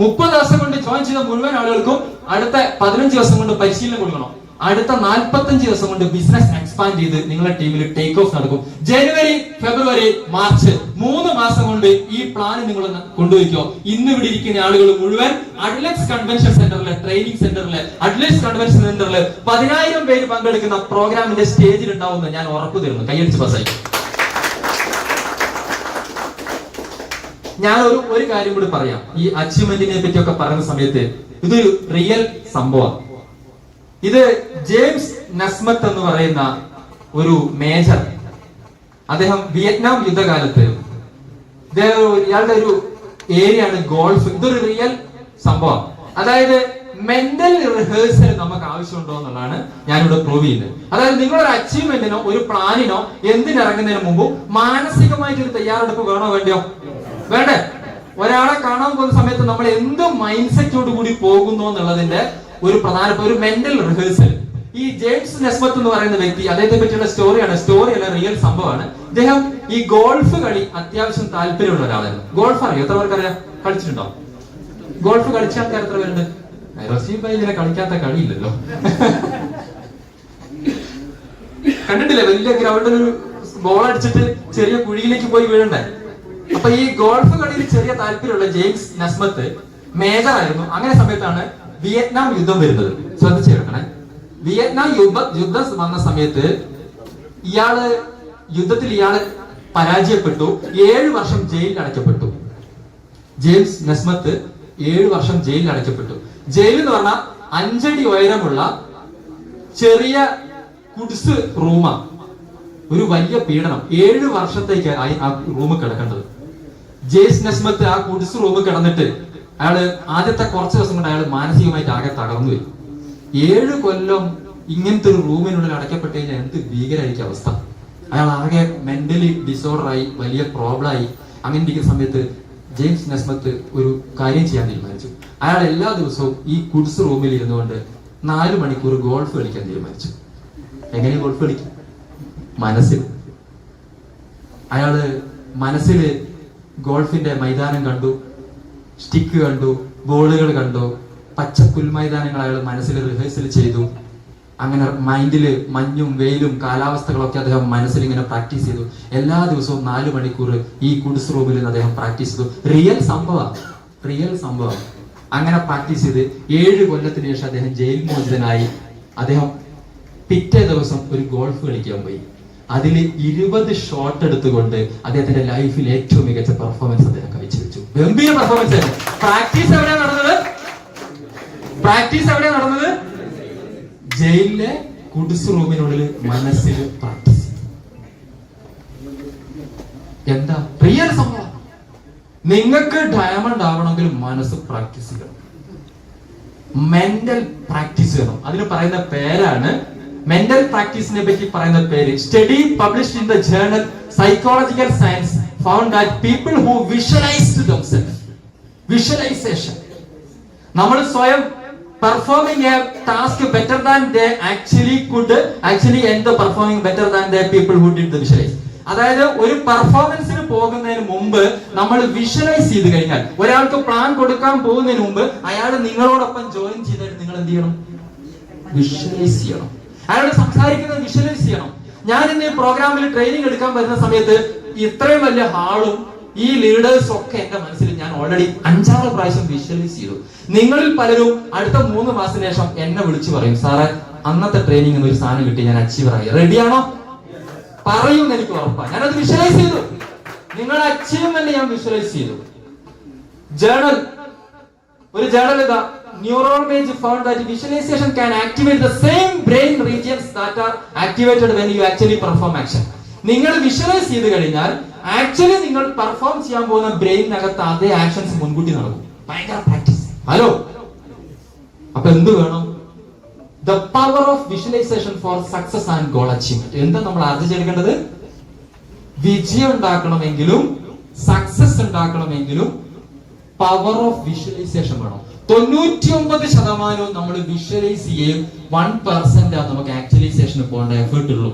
30 ദിവസം കൊണ്ട് ജോയിൻ ചെയ്ത മുഴുവൻ ആളുകൾക്കും അടുത്ത 15 ദിവസം കൊണ്ട് പരിശീലനം കൊടുക്കണം. അടുത്ത 45 ദിവസം കൊണ്ട് ബിസിനസ് എക്സ്പാൻഡ് ചെയ്ത് നിങ്ങളുടെ ടീമിൽ ടേക്ക് ഓഫ് നടക്കും. ജനുവരി, ഫെബ്രുവരി, മാർച്ച് 3 മാസം കൊണ്ട് ഈ പ്ലാൻ നിങ്ങൾ കൊണ്ടുപോയിക്കോ. ഇന്ന് ഇവിടെ ഇരിക്കുന്ന ആളുകൾ മുഴുവൻ അഡ്ലക്സ് കൺവെൻഷൻ സെന്ററിലെ ട്രെയിനിങ് സെന്ററിലെ അഡ്ലക്സ് കൺവെൻഷൻ സെന്ററിൽ 10,000 പേര് പങ്കെടുക്കുന്ന പ്രോഗ്രാമിന്റെ സ്റ്റേജിൽ ഉണ്ടാവുമെന്ന് ഞാൻ ഉറപ്പു തരുന്നു. കൈയടിച്ച് പാസ്സായി. ഞാൻ ഒരു കാര്യം കൂടി പറയാം. ഈ അച്ചീവ്മെന്റിനെ പറ്റിയൊക്കെ പറയുന്ന സമയത്ത് ഇതൊരു റിയൽ സംഭവമാണ്. ഇത് ജെയിംസ് നെസ്മത്ത് എന്ന് പറയുന്ന ഒരു മേജർ, അദ്ദേഹം വിയറ്റ്നാം യുദ്ധകാലത്ത് ഇയാളുടെ ഒരു ഏരിയയാണ് ഗോൾഫ്. ഇതൊരു റിയൽ സംഭവം. അതായത് മെന്റൽ റിഹേഴ്സൽ നമുക്ക് ആവശ്യമുണ്ടോ എന്നുള്ളതാണ് ഞാനിവിടെ പ്രൂവ് ചെയ്യുന്നത്. അതായത് നിങ്ങളൊരു അച്ചീവ്മെന്റിനോ ഒരു പ്ലാനിനോ എന്തിനിറങ്ങുന്നതിന് മുമ്പ് മാനസികമായിട്ടൊരു തയ്യാറെടുപ്പ് വേണോ വേണ്ടയോ? വേണ്ടേ? ഒരാളെ കാണാൻ പോകുന്ന സമയത്ത് നമ്മൾ എന്ത് മൈൻഡ് സെറ്റോട് കൂടി പോകുന്നു എന്നുള്ളതിന്റെ ഒരു പ്രധാനപ്പെട്ട ഒരു മെന്റൽ റിഹേഴ്സൽ. ഈ ജെയിംസ് നെസ്മത്ത് എന്ന് പറയുന്ന വ്യക്തി, അദ്ദേഹത്തെ പറ്റിയുള്ള സ്റ്റോറി അല്ല റിയൽ സംഭവമാണ്. അദ്ദേഹം ഈ ഗോൾഫ് കളി അത്യാവശ്യം താല്പര്യമുള്ള ഒരാളായിരുന്നു. ഗോൾഫ് അറിയോ? എത്ര പേർക്ക് അറിയാം? കളിച്ചിട്ടുണ്ടോ? ഗോൾഫ് കളിച്ച ആൾക്കാർ എത്ര പേരുണ്ട്? റസീബ് ഭായി ഇങ്ങനെ കളിക്കാത്ത കളിയില്ലല്ലോ. കണ്ടിട്ടില്ലേ? വലിയ ഗ്രൗണ്ടിൽ ഒരു ബോൾ അടിച്ചിട്ട് ചെറിയ കുഴിയിലേക്ക് പോയി വീഴണ്ടേ? അപ്പൊ ഈ ഗോൾഫ് കളിയിൽ ചെറിയ താല്പര്യമുള്ള ജെയിംസ് നെസ്മത്ത് മേജർ ആയിരുന്നു. അങ്ങനെ സമയത്താണ് വിയറ്റ്നാം യുദ്ധം വരുന്നത്. ശ്രദ്ധിച്ചു കേൾക്കണേ. വിയറ്റ്നാം യുദ്ധം വന്ന സമയത്ത് യുദ്ധത്തിൽ ഇയാള് പരാജയപ്പെട്ടു. 7 വർഷം ജയിലിൽ അടയ്ക്കപ്പെട്ടു. ജെയിംസ് നെസ്മത്ത് 7 വർഷം ജയിലിൽ അടയ്ക്കപ്പെട്ടു. ജയിൽ എന്ന് പറഞ്ഞാൽ 5 അടി ഉയരമുള്ള ചെറിയ കുടിസ് റൂമാ. ഒരു വലിയ പീഡനം. 7 വർഷത്തേക്ക് ആ റൂമിൽ കിടക്കേണ്ടത്. ജെയിംസ് നെസ്മത്ത് ആ കുടിസ് റൂമിൽ കിടന്നിട്ട് അയാള് ആദ്യത്തെ കുറച്ച് ദിവസം കൊണ്ട് അയാൾ മാനസികമായിട്ട് ആകെ തകർന്നു വരും. 7 കൊല്ലം ഇങ്ങനത്തെ ഒരു റൂമിനുള്ളിൽ അടയ്ക്കപ്പെട്ട് കഴിഞ്ഞാൽ എന്ത് ഭീകരമായിരിക്കും അവസ്ഥ. അയാൾ ആകെ മെന്റലി ഡിസോർഡർ ആയി, വലിയ പ്രോബ്ലം ആയി. അങ്ങനെ ഇരിക്കുന്ന സമയത്ത് ജെയിംസ് നെസ്മത്ത് ഒരു കാര്യം ചെയ്യാൻ തീരുമാനിച്ചു. അയാൾ എല്ലാ ദിവസവും ഈ കുടിസ് റൂമിൽ ഇരുന്നുകൊണ്ട് 4 മണിക്കൂർ ഗോൾഫ് കളിക്കാൻ തീരുമാനിച്ചു. എങ്ങനെ ഗോൾഫ് കളിക്കും? മനസ്സിൽ. അയാള് മനസ്സിൽ ഗോൾഫിന്റെ മൈതാനം കണ്ടു, സ്റ്റിക്ക് കണ്ടു, ബോളുകൾ കണ്ടു, പച്ച പുൽമൈതാനങ്ങൾ അയാൾ മനസ്സിൽ റിഹേഴ്സൽ ചെയ്തു. അങ്ങനെ മൈൻഡില് മഞ്ഞും വെയിലും കാലാവസ്ഥകളൊക്കെ അദ്ദേഹം മനസ്സിൽ ഇങ്ങനെ പ്രാക്ടീസ് ചെയ്തു. എല്ലാ ദിവസവും 4 മണിക്കൂർ ഈ കുടിസ് റൂമിൽ നിന്ന് അദ്ദേഹം പ്രാക്ടീസ് ചെയ്തു. റിയൽ സംഭവം. അങ്ങനെ പ്രാക്ടീസ് ചെയ്ത് 7 കൊല്ലത്തിന് ശേഷം അദ്ദേഹം ജയിൽ മോചിതനായി. അദ്ദേഹം പിറ്റേ ദിവസം ഒരു ഗോൾഫ് കളിക്കാൻ പോയി. അതിൽ 20 ഷോട്ട് എടുത്തുകൊണ്ട് അദ്ദേഹത്തിന്റെ ലൈഫിൽ ഏറ്റവും മികച്ച പെർഫോമൻസ് അദ്ദേഹം കാഴ്ചവെച്ചു. ഗംഭീര പെർഫോമൻസ്. പ്രാക്ടീസ് എവിടെയാണ് നടന്നത്? ജയിലിലെ കുടിസ് റൂമിനുള്ളിൽ മനസ്സിൽ പ്രാക്ടീസ്. എന്താ റിയൽ സംഭവം? നിങ്ങൾക്ക് ഡയമണ്ട് ആവണമെങ്കിൽ മനസ്സ് പ്രാക്ടീസ് ചെയ്യണം. മെന്റൽ പ്രാക്ടീസ് ചെയ്യണം. അതിന് പറയുന്ന പേരാണ്, മെന്റൽ പ്രാക്ടീസിനെ പറ്റി പറയുന്ന പേര്, study published in the journal psychological science found that people who visualised themself. Visualisation. നമ്മൾ സ്വയം performing a task better than they actually end up performing better than the people who did the visualize. അതായത് ഒരു പെർഫോമൻസിന് പോകുന്നതിന് മുമ്പ് നമ്മൾ visualise ചെയ്ത് കഴിഞ്ഞാൽ, ഒരാൾക്ക് പ്ലാൻ കൊടുക്കാൻ പോകുന്നതിന് മുമ്പ് അയാൾ നിങ്ങളോടൊപ്പം ജോയിൻ ചെയ്തിട്ട് നിങ്ങൾ എന്ത് ചെയ്യണം? വിഷ്വലൈസ് ചെയ്യണം. അയാളോട് സംസാരിക്കുന്നത് വിഷ്വലൈസ് ചെയ്യണം. ഞാൻ ഇന്ന് ഈ പ്രോഗ്രാമിൽ ട്രെയിനിങ് എടുക്കാൻ വരുന്ന സമയത്ത് ഇത്രയും വലിയ ഹാളും ഈ ലീഡേഴ്സ് ഒക്കെ എന്റെ മനസ്സിൽ ഞാൻ ഓൾറെഡി 5-6 പ്രാവശ്യം വിഷ്വലൈസ് ചെയ്തു. നിങ്ങളിൽ പലരും അടുത്ത 3 മാസത്തിന് ശേഷം എന്നെ വിളിച്ചു പറയും, സാറേ അന്നത്തെ ട്രെയിനിങ് ഒരു സാധനം കിട്ടി, ഞാൻ അച്ചീവർ ആയി. റെഡിയാണോ? പറയും, എനിക്ക് ഉറപ്പാണ്. ഞാനത് വിഷ്വലൈസ് ചെയ്തു. നിങ്ങളുടെ അച്ചീവ്മെന്റ് ഞാൻ വിഷ്വലൈസ് ചെയ്തു. ഒരു ജേർണൽ ഇതാ, Neuroimage found that visualization can activate the same brain regions that are activated when you actually perform action. നിങ്ങൾ വിഷ്വലൈസ് ചെയ്ത് കഴിഞ്ഞാൽ ആക്ച്വലി നിങ്ങൾ പെർഫോം ചെയ്യാൻ പോകുന്ന ബ്രെയിനകത്ത് അതേ ആക്ഷൻസ് മുൻകൂട്ടി നടക്കും. ഭയങ്കര പ്രാക്ടീസ്. ഹലോ, അപ്പൊ എന്ത് വേണം? The power of visualisation for success and goal achievement. എന്താ നമ്മൾ ആർജിച്ചെടുക്കേണ്ടത്? വിജയം ഉണ്ടാക്കണമെങ്കിലും സക്സസ് ഉണ്ടാക്കണമെങ്കിലും പവർ ഓഫ് വിഷ്വലൈസേഷൻ വേണം. 99% നമ്മൾ വിഷ്വലൈസ് ചെയ്യും. 1% നമുക്ക് ആക്ച്വലൈസേഷന് പോകേണ്ട എഫേർട്ട് ഉള്ളൂ.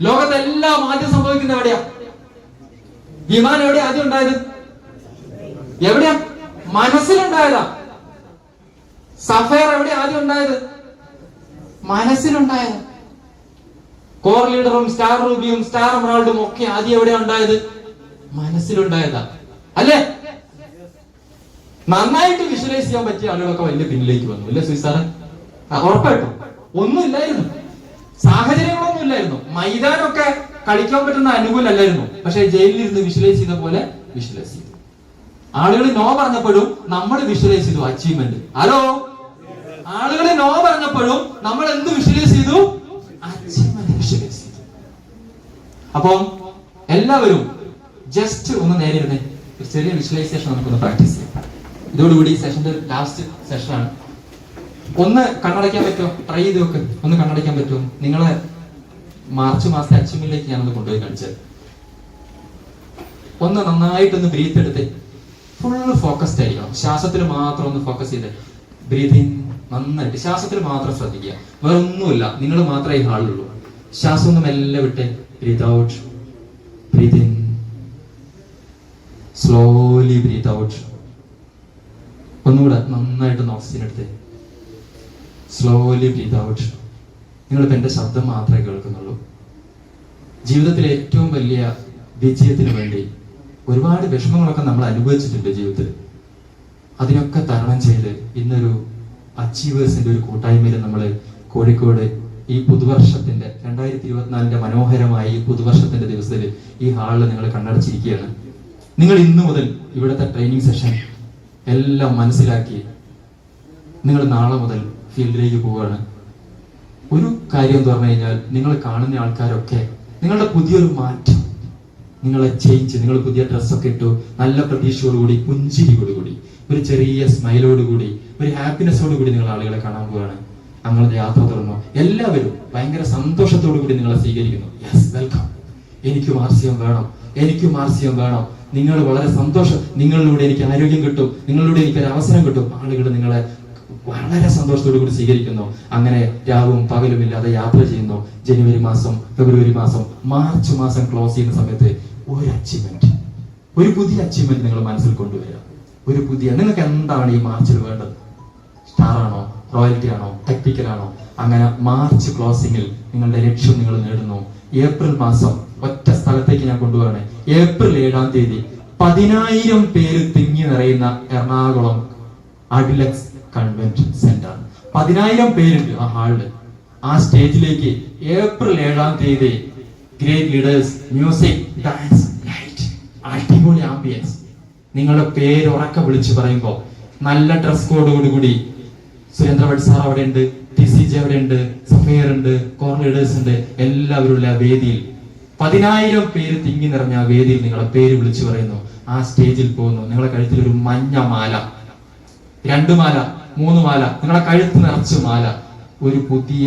ലോകത്തെല്ലാം ആദ്യം സംഭവിക്കുന്ന എവിടെയാ? വിമാനം എവിടെയാ ആദ്യം ഉണ്ടായത്? എവിടെയാ? മനസ്സിലുണ്ടായതാ. സഫയർ എവിടെ ആദ്യം ഉണ്ടായത്? മനസ്സിലുണ്ടായത്. കോർ ലീഡറും സ്റ്റാർ റൂബിയും സ്റ്റാർ എമറാൾഡും ഒക്കെ ആദ്യം എവിടെ ഉണ്ടായത്? മനസ്സിലുണ്ടായതാ, അല്ലേ? നന്നായിട്ട് വിഷ്വലൈസ് ചെയ്യാൻ പറ്റിയ ആളുകളൊക്കെ വലിയ പിന്നിലേക്ക് വന്നു, അല്ലേ സുസാറ്? ഉറപ്പായിട്ടും. ഒന്നുമില്ലായിരുന്നു, സാഹചര്യങ്ങളൊന്നും ഇല്ലായിരുന്നു, മൈതാനമൊക്കെ കളിക്കാൻ പറ്റുന്ന അനുകൂലല്ലായിരുന്നു. പക്ഷെ ജയിലിലിരുന്ന് വിഷ്വലൈസ് ചെയ്ത പോലെ വിഷ്വലൈസ് ചെയ്തു. ആളുകൾ നോ പറഞ്ഞപ്പോഴും നമ്മൾ വിഷ്വലൈസ് ചെയ്തു അച്ചീവ്മെന്റ്. ഹലോ, ആളുകൾ നോ പറഞ്ഞപ്പോഴും നമ്മൾ എന്ത് വിഷ്വലൈസ് ചെയ്തു? അച്ചീവ്മെന്റ് വിഷ്വലൈസ് ചെയ്തു. അപ്പം എല്ലാവരും ജസ്റ്റ് ഒന്ന് നേരിടുന്നേ, ഒരു ചെറിയ വിഷ്വലൈസേഷൻ നമുക്കൊന്ന് പ്രാക്ടീസ് ചെയ്യാം. ഇതോടുകൂടി ഈ സെഷന്റെ ലാസ്റ്റ് സെഷനാണ്. ഒന്ന് കണ്ണടയ്ക്കാൻ പറ്റുമോ? ട്രൈ ചെയ്ത് നോക്ക്. ഒന്ന് കണ്ണടയ്ക്കാൻ പറ്റുമോ? നിങ്ങളെ മാർച്ച് മാസത്തെ അച്ചീവ്മെന്റിലേക്ക് ഞാനൊന്ന് കൊണ്ടുപോയി കാണിച്ചത്. ഒന്ന് നന്നായിട്ടൊന്ന് ബ്രീത്ത് എടുത്ത് ഫുള്ള് ഫോക്കസ്ഡ് ആയിരിക്കണം. ശ്വാസത്തിൽ മാത്രം ഒന്ന് ഫോക്കസ് ചെയ്ത് ബ്രീതിങ് നന്നായിട്ട് ശ്വാസത്തിൽ മാത്രം ശ്രദ്ധിക്കുക. വേറെ ഒന്നുമില്ല, നിങ്ങൾ മാത്രമേ ഈ ഹാളിലുള്ളൂ. ശ്വാസം ഒന്ന് മെല്ലെ വിട്ട് breathe out, breathe in, slowly breathe out. ഒന്നുകൂടെ നന്നായിട്ട് ഓക്സിജൻ എടുത്ത് സ്ലോലി ബ്രീത്ത് ഔട്ട്. നിങ്ങളിപ്പോ എന്റെ ശബ്ദം മാത്രമേ കേൾക്കുന്നുള്ളൂ. ജീവിതത്തിലെ ഏറ്റവും വലിയ വിജയത്തിന് വേണ്ടി ഒരുപാട് വിഷമങ്ങളൊക്കെ നമ്മൾ അനുഭവിച്ചിട്ടുണ്ട് ജീവിതത്തിൽ. അതിനൊക്കെ തരണം ചെയ്ത് ഇന്നൊരു അച്ചീവേഴ്സിന്റെ ഒരു കൂട്ടായ്മയിൽ നമ്മൾ കോഴിക്കോട് ഈ പുതുവർഷത്തിന്റെ 2024 മനോഹരമായ ഈ പുതുവർഷത്തിന്റെ ദിവസത്തിൽ ഈ ഹാളിൽ നിങ്ങൾ കണ്ണടച്ചിരിക്കുകയാണ്. നിങ്ങൾ ഇന്നു മുതൽ ഇവിടുത്തെ ട്രെയിനിങ് സെഷൻ എല്ലാം മനസ്സിലാക്കി നിങ്ങൾ നാളെ മുതൽ ഫീൽഡിലേക്ക് പോവുകയാണ്. ഒരു കാര്യം എന്ന് പറഞ്ഞു കഴിഞ്ഞാൽ, നിങ്ങൾ കാണുന്ന ആൾക്കാരൊക്കെ നിങ്ങളുടെ പുതിയൊരു മാറ്റം, നിങ്ങളെ ചേഞ്ച്, നിങ്ങൾ പുതിയ ഡ്രസ്സൊക്കെ ഇട്ടു, നല്ല പ്രതീക്ഷയോടുകൂടി, പുഞ്ചിരിയോടുകൂടി, ഒരു ചെറിയ സ്മൈലോടുകൂടി, ഒരു ഹാപ്പിനെസ്സോടുകൂടി നിങ്ങൾ ആളുകളെ കാണാൻ പോവുകയാണ്. ഞങ്ങളുടെ യാത്ര തുറന്നു. എല്ലാവരും ഭയങ്കര സന്തോഷത്തോടു കൂടി നിങ്ങളെ സ്വീകരിക്കുന്നു. യെസ്, വെൽക്കം, എനിക്കും ആർസിയം വേണം, എനിക്കും ആർസിയം വേണം. നിങ്ങൾ വളരെ സന്തോഷം, നിങ്ങളിലൂടെ എനിക്ക് ആരോഗ്യം കിട്ടും, നിങ്ങളിലൂടെ എനിക്ക് ഒരു അവസരം കിട്ടും. ആളുകൾ നിങ്ങളെ വളരെ സന്തോഷത്തോടു കൂടി സ്വീകരിക്കുന്നു. അങ്ങനെ രാവും പകലും ഇല്ലാതെ യാത്ര ചെയ്യുന്നു. ജനുവരി മാസം, ഫെബ്രുവരി മാസം, മാർച്ച് മാസം ക്ലോസ് ചെയ്യുന്ന സമയത്ത് ഒരു അച്ചീവ്മെന്റ്, ഒരു പുതിയ അച്ചീവ്മെന്റ് നിങ്ങൾ മനസ്സിൽ കൊണ്ടുവരിക. ഒരു പുതിയ, നിങ്ങൾക്ക് എന്താണ് ഈ മാർച്ചിൽ വേണ്ടത്? സ്റ്റാർ ആണോ, റോയൽറ്റി ആണോ, ടെക്നിക്കൽ ആണോ? അങ്ങനെ മാർച്ച് ക്ലോസിംഗിൽ നിങ്ങളുടെ ലക്ഷ്യം നിങ്ങൾ നേടുന്നു. ഏപ്രിൽ മാസം ഒറ്റ സ്ഥലത്തേക്ക് ഞാൻ കൊണ്ടുപോവാണ്. ഏപ്രിൽ 7-ാം തീയതി 10,000 പേര് തിങ്ങി നിറയുന്ന എറണാകുളം അഡിലക്സ് കൺവെൻഷൻ സെന്റർ. 10,000 പേരുണ്ട് ആ ഹാളില്. ആ സ്റ്റേജിലേക്ക് ഏപ്രിൽ 7-ാം തീയതി great leaders, music, dance, light, അടിപൊളി ആംബിയൻസ്. നിങ്ങളുടെ പേര് ഉറക്കെ വിളിച്ചു പറയുമ്പോൾ നല്ല ഡ്രസ് കോഡോടുകൂടി സുരേന്ദ്രഭട്ട് സാർ അവിടെ ഉണ്ട്, TCJ അവിടെ ഉണ്ട്, സഫയർ ഉണ്ട്, കോർ ലീഡേഴ്സ് ഉണ്ട്, എല്ലാവരും ഉള്ള വേദിയിൽ 10,000 പേര് തിങ്ങി നിറഞ്ഞ ആ വേദിയിൽ നിങ്ങളെ പേര് വിളിച്ചു പറയുന്നു. ആ സ്റ്റേജിൽ പോകുന്നു. നിങ്ങളെ കഴുത്തിൽ ഒരു മഞ്ഞ മാല, 2 മാല, 3 മാല, നിങ്ങളെ കഴുത്ത് നിറച്ച് മാല, ഒരു പുതിയ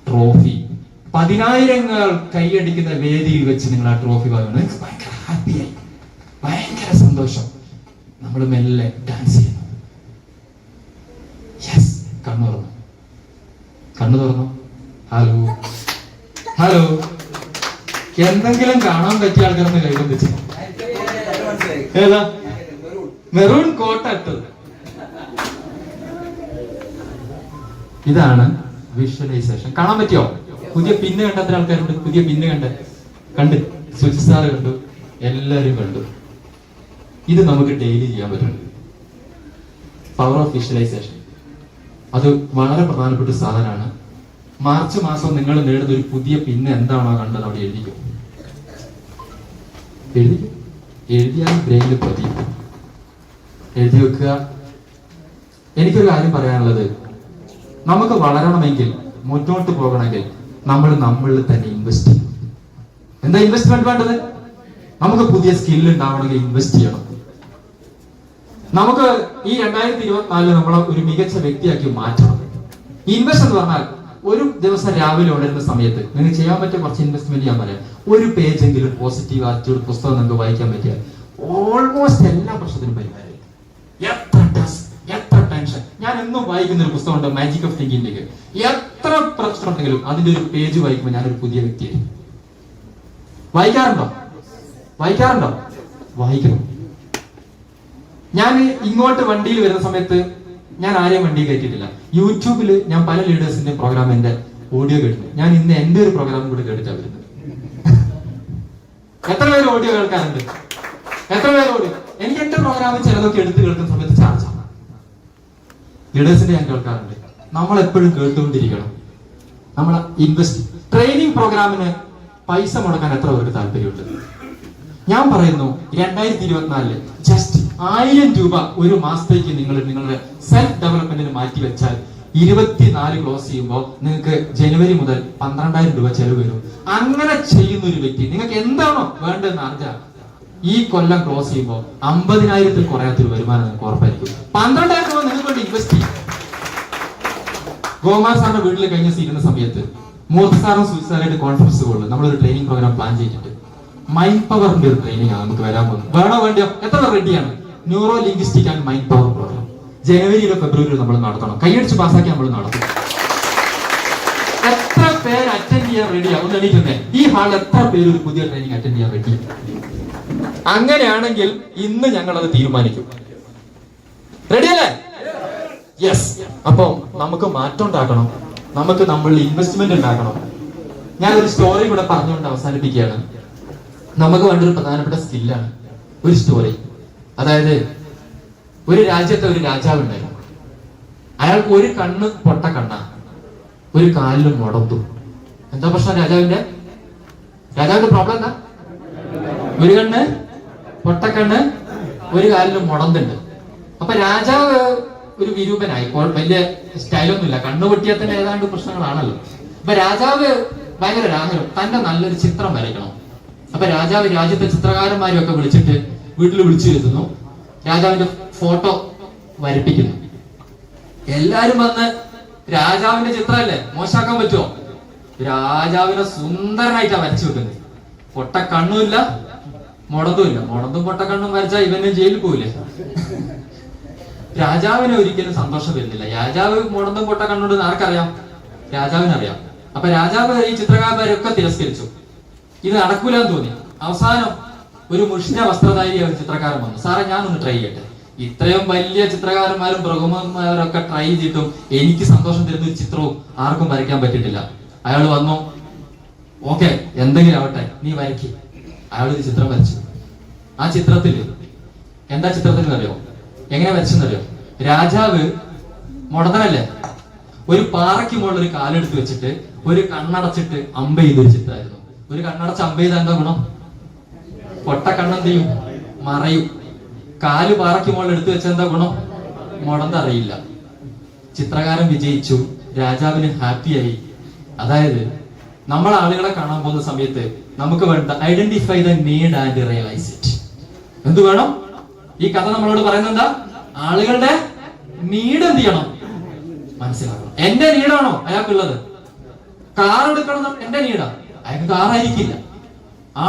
ട്രോഫി. 10,000 കൈയടിക്കുന്ന വേദിയിൽ വെച്ച് നിങ്ങൾ ആ ട്രോഫി വാങ്ങുന്നു. നിങ്ങൾക്ക് ഭയങ്കര ഹാപ്പിയായി, ഭയങ്കര സന്തോഷം. നമ്മൾ മെല്ലെ ഡാൻസ് ചെയ്യുന്നു. യെസ്, കണ്ണു തുറന്നു, കണ്ണു തുറന്നു. ഹലോ, ഹലോ, എന്തെങ്കിലും കാണാൻ പറ്റിയ ആൾക്കാരൊന്ന് കൈവന്നിച്ച്. ഏതാ? മെറൂൺ കോട്ട ഇട്ടത്. ഇതാണ് വിഷ്വലൈസേഷൻ. കാണാൻ പറ്റിയോ? പുതിയ പിന്ന് കണ്ട എത്ര ആൾക്കാരുണ്ട്? പുതിയ പിന്ന് കണ്ട് സുജിത് സാറ് കണ്ടു, എല്ലാവരും കണ്ടു. ഇത് നമുക്ക് ഡെയിലി ചെയ്യാൻ പറ്റും. പവർ ഓഫ് വിഷ്വലൈസേഷൻ അത് വളരെ പ്രധാനപ്പെട്ട സാധനമാണ്. മാർച്ച് മാസം നിങ്ങൾ നേടുന്ന ഒരു പുതിയ പിന്ന് എന്താണോ കണ്ടത് അവിടെ എഴുതിക്കും. എഴുതിയാൽ ബ്രെയിനിൽ പതിയും. എഴുതി വെക്കുക. എനിക്കൊരു കാര്യം പറയാനുള്ളത്, നമുക്ക് വളരണമെങ്കിൽ, മുന്നോട്ട് പോകണമെങ്കിൽ നമ്മൾ നമ്മളിൽ തന്നെ ഇൻവെസ്റ്റ് ചെയ്യണം. എന്താ ഇൻവെസ്റ്റ്മെന്റ് വേണ്ടത്? നമുക്ക് പുതിയ സ്കിൽ ഉണ്ടാവണമെങ്കിൽ ഇൻവെസ്റ്റ് ചെയ്യണം. നമുക്ക് ഈ 2024 നമ്മളെ ഒരു മികച്ച വ്യക്തിയാക്കി മാറ്റണം. ഇൻവെസ്റ്റ് എന്ന് പറഞ്ഞാൽ ഒരു ദിവസം രാവിലെ ഉണരുന്ന സമയത്ത് നിങ്ങൾക്ക് ചെയ്യാൻ പറ്റിയ കുറച്ച് ഇൻവെസ്റ്റ്മെന്റ് ഞാൻ പറയാം. ഒരു പേജെങ്കിലും പോസിറ്റീവ് ആറ്റിറ്റ്യൂഡ് പുസ്തകം നിങ്ങൾക്ക് വായിക്കാൻ പറ്റിയാൽ ഓൾമോസ്റ്റ് എല്ലാ പ്രശ്നത്തിനും പരിഹാരം. എത്ര ടെൻഷൻ, ഞാൻ എന്നും വായിക്കുന്ന ഒരു പുസ്തകമുണ്ട്, മാജിക് ഓഫ് തിങ്കിങ്ങിലേക്ക്. എത്ര പ്രശ്നം ഉണ്ടെങ്കിലും അതിന്റെ ഒരു പേജ് വായിക്കുമ്പോൾ ഞാനൊരു പുതിയ വ്യക്തിയായി. വായിക്കാറുണ്ടോ? വായിക്കണം. ഞാൻ ഇങ്ങോട്ട് വണ്ടിയിൽ വരുന്ന സമയത്ത് ഞാൻ ആരെയും വണ്ടി കയറ്റിയിട്ടില്ല. യൂട്യൂബിൽ ഞാൻ പല ലീഡേഴ്സിന്റെ പ്രോഗ്രാം എന്റെ ഓഡിയോ കേട്ടു. ഞാൻ ഇന്ന് എന്റെ ഒരു പ്രോഗ്രാം കൂടി കേട്ടിട്ടാണ് വരുന്നത്. എത്ര പേര് ഓഡിയോ കേൾക്കാറുണ്ട്? എത്ര പേര് ഓഡിയോ? എനിക്ക് എന്റെ പ്രോഗ്രാമിൽ ചിലതൊക്കെ എടുത്ത് കേൾക്കുന്ന സമയത്ത് ചാർജാണ്. ലീഡേഴ്സിന്റെ ഞാൻ കേൾക്കാറുണ്ട്. നമ്മൾ എപ്പോഴും കേട്ടുകൊണ്ടിരിക്കണം. നമ്മളെ ട്രെയിനിങ് പ്രോഗ്രാമിന് പൈസ മുടക്കാൻ എത്ര പേർക്ക് താല്പര്യമുണ്ട്? ഞാൻ പറയുന്നു 2024 ജസ്റ്റ് 1000 രൂപ ഒരു മാസത്തേക്ക് നിങ്ങൾ നിങ്ങളുടെ സെൽഫ് ഡെവലപ്മെന്റിന് മാറ്റി വെച്ചാൽ 24 ക്ലോസ് ചെയ്യുമ്പോൾ നിങ്ങൾക്ക് ജനുവരി മുതൽ 12,000 രൂപ ചെലവ് വരും. അങ്ങനെ ചെയ്യുന്ന ഒരു വ്യക്തി നിങ്ങൾക്ക് എന്താണോ വേണ്ടതെന്ന് അറിഞ്ഞാൽ ഈ കൊല്ലം ക്ലോസ് ചെയ്യുമ്പോൾ 50,000-ൽ കുറയാത്തൊരു വരുമാനം നിങ്ങൾക്ക് ഉറപ്പായിരിക്കും. 12,000 രൂപ നിങ്ങൾക്ക് വേണ്ടി ഇൻവെസ്റ്റ് ചെയ്യും. ഗോമാർ സാറിന്റെ വീട്ടിൽ കഴിഞ്ഞ ഇരുന്ന സമയത്ത് മൂർത്തി സാറും സുജിസാറായിട്ട് കോൺഫറൻസ് കോളിൽ നമ്മളൊരു ട്രെയിനിങ് പ്രോഗ്രാം പ്ലാൻ ചെയ്തിട്ടുണ്ട്. മൈൻഡ് പവറിന്റെ ഒരു ട്രെയിനിങ് ആണ് നമുക്ക് വരാൻ പോകുന്നത്. വേണോ വേണ്ടിയോ? എത്ര റെഡിയാണ്? Neuro linguistic and mind power programme ജനുവരിയിലോ ഫെബ്രുവരിയിലോ നമ്മൾ നടത്തണം. കൈയടിച്ച് പാസ്സാക്കി നമ്മൾ നടത്തും. എത്ര പേര് അറ്റൻഡ് ചെയ്യാൻ റെഡിയാണ്? ഒന്ന് എണീക്കുന്നേ. ഈ ഹാളിൽ എത്ര പേര് ഒരു പുതിയ ട്രെയിനിങ് അറ്റൻഡ് ചെയ്യാൻ റെഡി? അങ്ങനെയാണെങ്കിൽ ഇന്ന് ഞങ്ങൾ അത് തീരുമാനിക്കും. റെഡിയല്ലേ? യെസ്. അപ്പൊ നമുക്ക് മാറ്റം ഉണ്ടാക്കണം. നമുക്ക് നമ്മളുടെ ഇൻവെസ്റ്റ്മെന്റ് ഉണ്ടാക്കണം. ഞാനൊരു സ്റ്റോറി കൂടെ പറഞ്ഞുകൊണ്ട് അവസാനിപ്പിക്കുകയാണ്. നമുക്ക് വേണ്ട ഒരു പ്രധാനപ്പെട്ട സ്കില്ലാണ് ഒരു സ്റ്റോറി. അതായത് ഒരു രാജ്യത്തെ ഒരു രാജാവ് ഉണ്ടായിരുന്നു. അയാൾക്ക് ഒരു കണ്ണ് പൊട്ട കണ്ണ, ഒരു കാലിലും മുടന്തു. എന്താ പ്രശ്നം രാജാവിന്റെ പ്രോബ്ലം എന്താ? ഒരു കണ്ണ് പൊട്ടക്കണ്ണ്, ഒരു കാലിലും മുടന്തുണ്ട്. അപ്പൊ രാജാവ് ഒരു വിരൂപനായി. വലിയ സ്റ്റൈലൊന്നുമില്ല. കണ്ണു പൊട്ടിയാൽ തന്നെ ഏതാണ്ട് പ്രശ്നങ്ങളാണല്ലോ. അപ്പൊ രാജാവ് ഭയങ്കര രാഹുലം, തന്റെ നല്ലൊരു ചിത്രം വരയ്ക്കണം. അപ്പൊ രാജാവ് രാജ്യത്തെ ചിത്രകാരന്മാരും ഒക്കെ വിളിച്ചിട്ട് വീട്ടിൽ വിളിച്ചു വരുത്തുന്നു. രാജാവിന്റെ ഫോട്ടോ വരപ്പിക്കുന്നു. എല്ലാരും വന്ന് രാജാവിന്റെ ചിത്രമല്ലേ, മോശമാക്കാൻ പറ്റുമോ? രാജാവിനെ സുന്ദരനായിട്ടാ വരച്ചു വെക്കുന്നത്. പൊട്ട കണ്ണുമില്ല, മുടന്തുമില്ല. മുടന്തും പൊട്ട കണ്ണും വരച്ചാൽ ഇവന് ജയിലിൽ പോവില്ലേ? രാജാവിന് ഒരിക്കലും സന്തോഷം വരുന്നില്ല. രാജാവ് മുടന്തും പൊട്ട കണ്ണുണ്ട് ആർക്കറിയാം? രാജാവിനറിയാം. അപ്പൊ രാജാവ് ഈ ചിത്രകാരന്മാരൊക്കെ തിരസ്കരിച്ചു. ഇത് നടക്കൂലെന്ന് തോന്നി. അവസാനം ഒരു മുഷിഞ്ഞ വസ്ത്രധാരിയായ ഒരു ചിത്രകാരൻ വന്നു. സാറേ, ഞാനൊന്ന് ട്രൈ ചെയ്യട്ടെ. ഇത്രയും വലിയ ചിത്രകാരന്മാരും പ്രമുഖന്മാരൊക്കെ ട്രൈ ചെയ്തിട്ടും എനിക്ക് സന്തോഷം തരുന്ന ഒരു ചിത്രവും ആർക്കും വരയ്ക്കാൻ പറ്റിയിട്ടില്ല. അയാൾ വന്നു. ഓക്കെ, എന്തെങ്കിലും ആവട്ടെ, നീ വരയ്ക്ക്. അയാൾ ഒരു ചിത്രം വരച്ചു. ആ ചിത്രത്തില് എന്താ ചിത്രത്തിൽ അറിയോ? എങ്ങനെ വരച്ചെന്നറിയോ? രാജാവ് മുടന്തനല്ലേ, ഒരു പാറയ്ക്ക് മുകളിൽ ഒരു കാലെടുത്ത് വെച്ചിട്ട് ഒരു കണ്ണടച്ചിട്ട് അമ്പ ചെയ്തൊരു ചിത്രമായിരുന്നു. ഒരു കണ്ണടച്ച് അമ്പ ചെയ്താൽ എന്താ ഗുണം? പൊട്ട കണ്ണെന്ത് ചെയ്യും? മറയും. കാല് പാറയ്ക്ക് മുകളിൽ എടുത്തു വെച്ചാൽ എന്താ ഗുണം? മുടന്തറിയില്ല. ചിത്രകാരൻ വിജയിച്ചു, രാജാവിന് ഹാപ്പിയായി. അതായത് നമ്മൾ ആളുകളെ കാണാൻ പോകുന്ന സമയത്ത് നമുക്ക് വേണ്ട identify the need and realise it. എന്ത് വേണം? ഈ കഥ നമ്മളോട് പറയുന്നത് എന്താ? ആളുകളുടെ നീഡ് എന്ത് ചെയ്യണം? മനസ്സിലാക്കണം. എന്റെ നീടാണോ അയാൾക്കുള്ളത്? കാർ എടുക്കണം എന്റെ നീടാ, അയാൾക്ക് കാറായിരിക്കില്ല.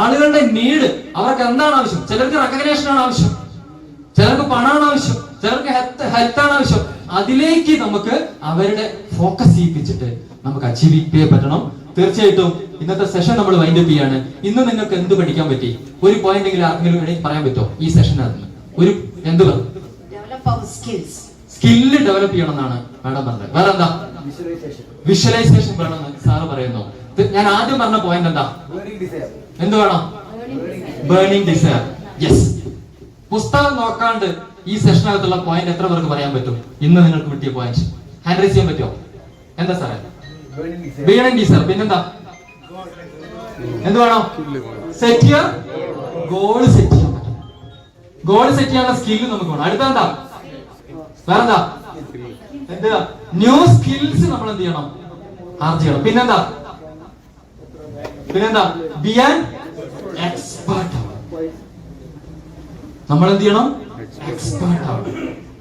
ആളുകളുടെ നീഡ്, അവർക്ക് എന്താണ് ആവശ്യം? ചിലർക്ക് റെക്കഗ്നേഷൻ ആണ് ആവശ്യം, ചിലർക്ക് പണമാണ് ആവശ്യം, ചിലർക്ക് ഹെൽത്ത് ആണ് ആവശ്യം. അതിലേക്ക് നമുക്ക് അവരുടെ ഫോക്കസ് ചെയ്യിപ്പിച്ചിട്ട് നമുക്ക് അച്ചീവ് ചെയ്യാൻ പറ്റണം. തീർച്ചയായിട്ടും ഇന്നത്തെ സെഷൻ നമ്മൾ വൈൻഡ് അപ്പ് ചെയ്യാണ്. ഇന്ന് നിങ്ങൾക്ക് എന്ത് പഠിക്കാൻ പറ്റി? ഒരു പോയിന്റ് എങ്കിലും ആർക്കെങ്കിലും വേണമെങ്കിൽ പറയാൻ പറ്റുമോ? ഈ സെഷനകത്ത് ഒരു എന്ത് പറഞ്ഞു? സ്കില്ല് ഡെവലപ്പ് ചെയ്യണം എന്നാണ് മാഡം പറഞ്ഞത്. വേറെ എന്താ? വിഷ്വലൈസേഷൻ വേണമെന്ന് സാറ് പറയുന്നു. ഞാൻ ആദ്യം പറഞ്ഞ പോയിന്റ് എന്താ? എന്ത് വേണം? Burning desire. യെസ്. പുസ്തകം നോക്കാണ്ട് ഈ സെഷനകത്തുള്ള പോയിന്റ് എത്ര പേർക്ക് പറയാൻ പറ്റും? ഇന്ന് നിങ്ങൾക്ക് കിട്ടിയ പോയിന്റ് ഹാൻഡ് റൈസ് ചെയ്യാൻ പറ്റുമോ? എന്താ സാറേ? Burning desire. പിന്നെന്താ? എന്ത് വേണം? Set your goal. സെറ്റ് ചെയ്യാൻ പറ്റും. ഗോൾ സെറ്റ് ചെയ്യാനുള്ള സ്കില്ല് നമുക്ക് വേണം. അടുത്തെന്താ? വേറെന്താ? എന്താ? ന്യൂ സ്കിൽസ് നമ്മൾ എന്ത് ചെയ്യണം? ആർജിക്കണം. പിന്നെന്താ? ബി ആൻ എക്സ്പേർട്ട് ആവണം. നമ്മൾ എന്ത് ചെയ്യണം? എക്സ്പേർട്ട് ആവണം.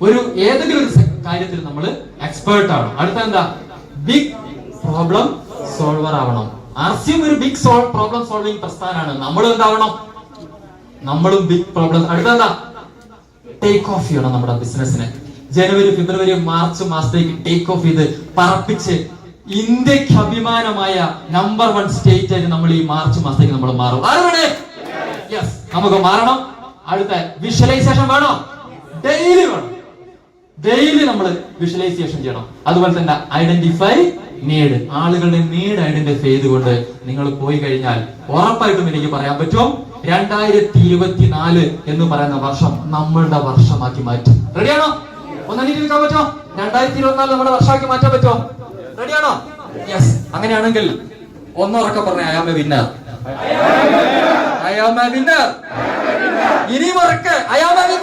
ഒരു ഏതെങ്കിലും ഒരു കാര്യത്തിൽ നമ്മൾ എക്സ്പേർട്ട് ആവണം. അടുത്ത എന്താ? ബിഗ് പ്രോബ്ലം സോൾവർ ആവണം. ആർസിയും ഒരു ബിഗ് പ്രോബ്ലം സോൾവിംഗ് പ്രസ്ഥാനമാണ്. നമ്മളും എന്താവണം? നമ്മളും ബിഗ് പ്രോബ്ലം. അടുത്തെന്താ? ടേക്ക് ഓഫ് ചെയ്യണം നമ്മുടെ ബിസിനസിനെ. ജനുവരി, ഫെബ്രുവരി, മാർച്ച് മാസത്തേക്ക് ടേക്ക് ഓഫ് ചെയ്ത് പറപ്പിച്ച് ഇന്ത്യക്ക് അഭിമാനമായ നമ്പർ 1 സ്റ്റേറ്റ് ആയിട്ട് നമ്മൾ ഈ മാർച്ച് മാസത്തേക്ക് നമ്മൾ മാറും. യെസ്, നമുക്ക് മാറണം. അടുത്ത വിഷ്വലൈസേഷൻ വേണോ? ഡെയിലി വേണം. ഡെയിലി നമ്മൾ വിഷ്വലൈസേഷൻ ചെയ്യണം. അതുപോലെ തന്നെ ഐഡന്റിഫൈ നീഡ്, ആളുകളുടെ നീഡ് ഐഡന്റിഫൈ ചെയ്തുകൊണ്ട് നിങ്ങൾ പോയി കഴിഞ്ഞാൽ ഉറപ്പായിട്ടും എനിക്ക് പറയാൻ പറ്റും 2024 എന്ന് പറയുന്ന വർഷം നമ്മളുടെ വർഷമാക്കി മാറ്റും. റെഡിയാണോ? ഒന്നെണീറ്റ് നിൽക്കാൻ പറ്റുമോ? 2024 നമ്മുടെ വർഷമാക്കി മാറ്റാൻ പറ്റുമോ? റെഡിയാണോ? യെസ്. അങ്ങനെയാണെങ്കിൽ ഒന്നുറക്കെ പറഞ്ഞ I am a winner. I am a winner. ഇനി മറക്കെ ഐ ആം എ വിന്നർ.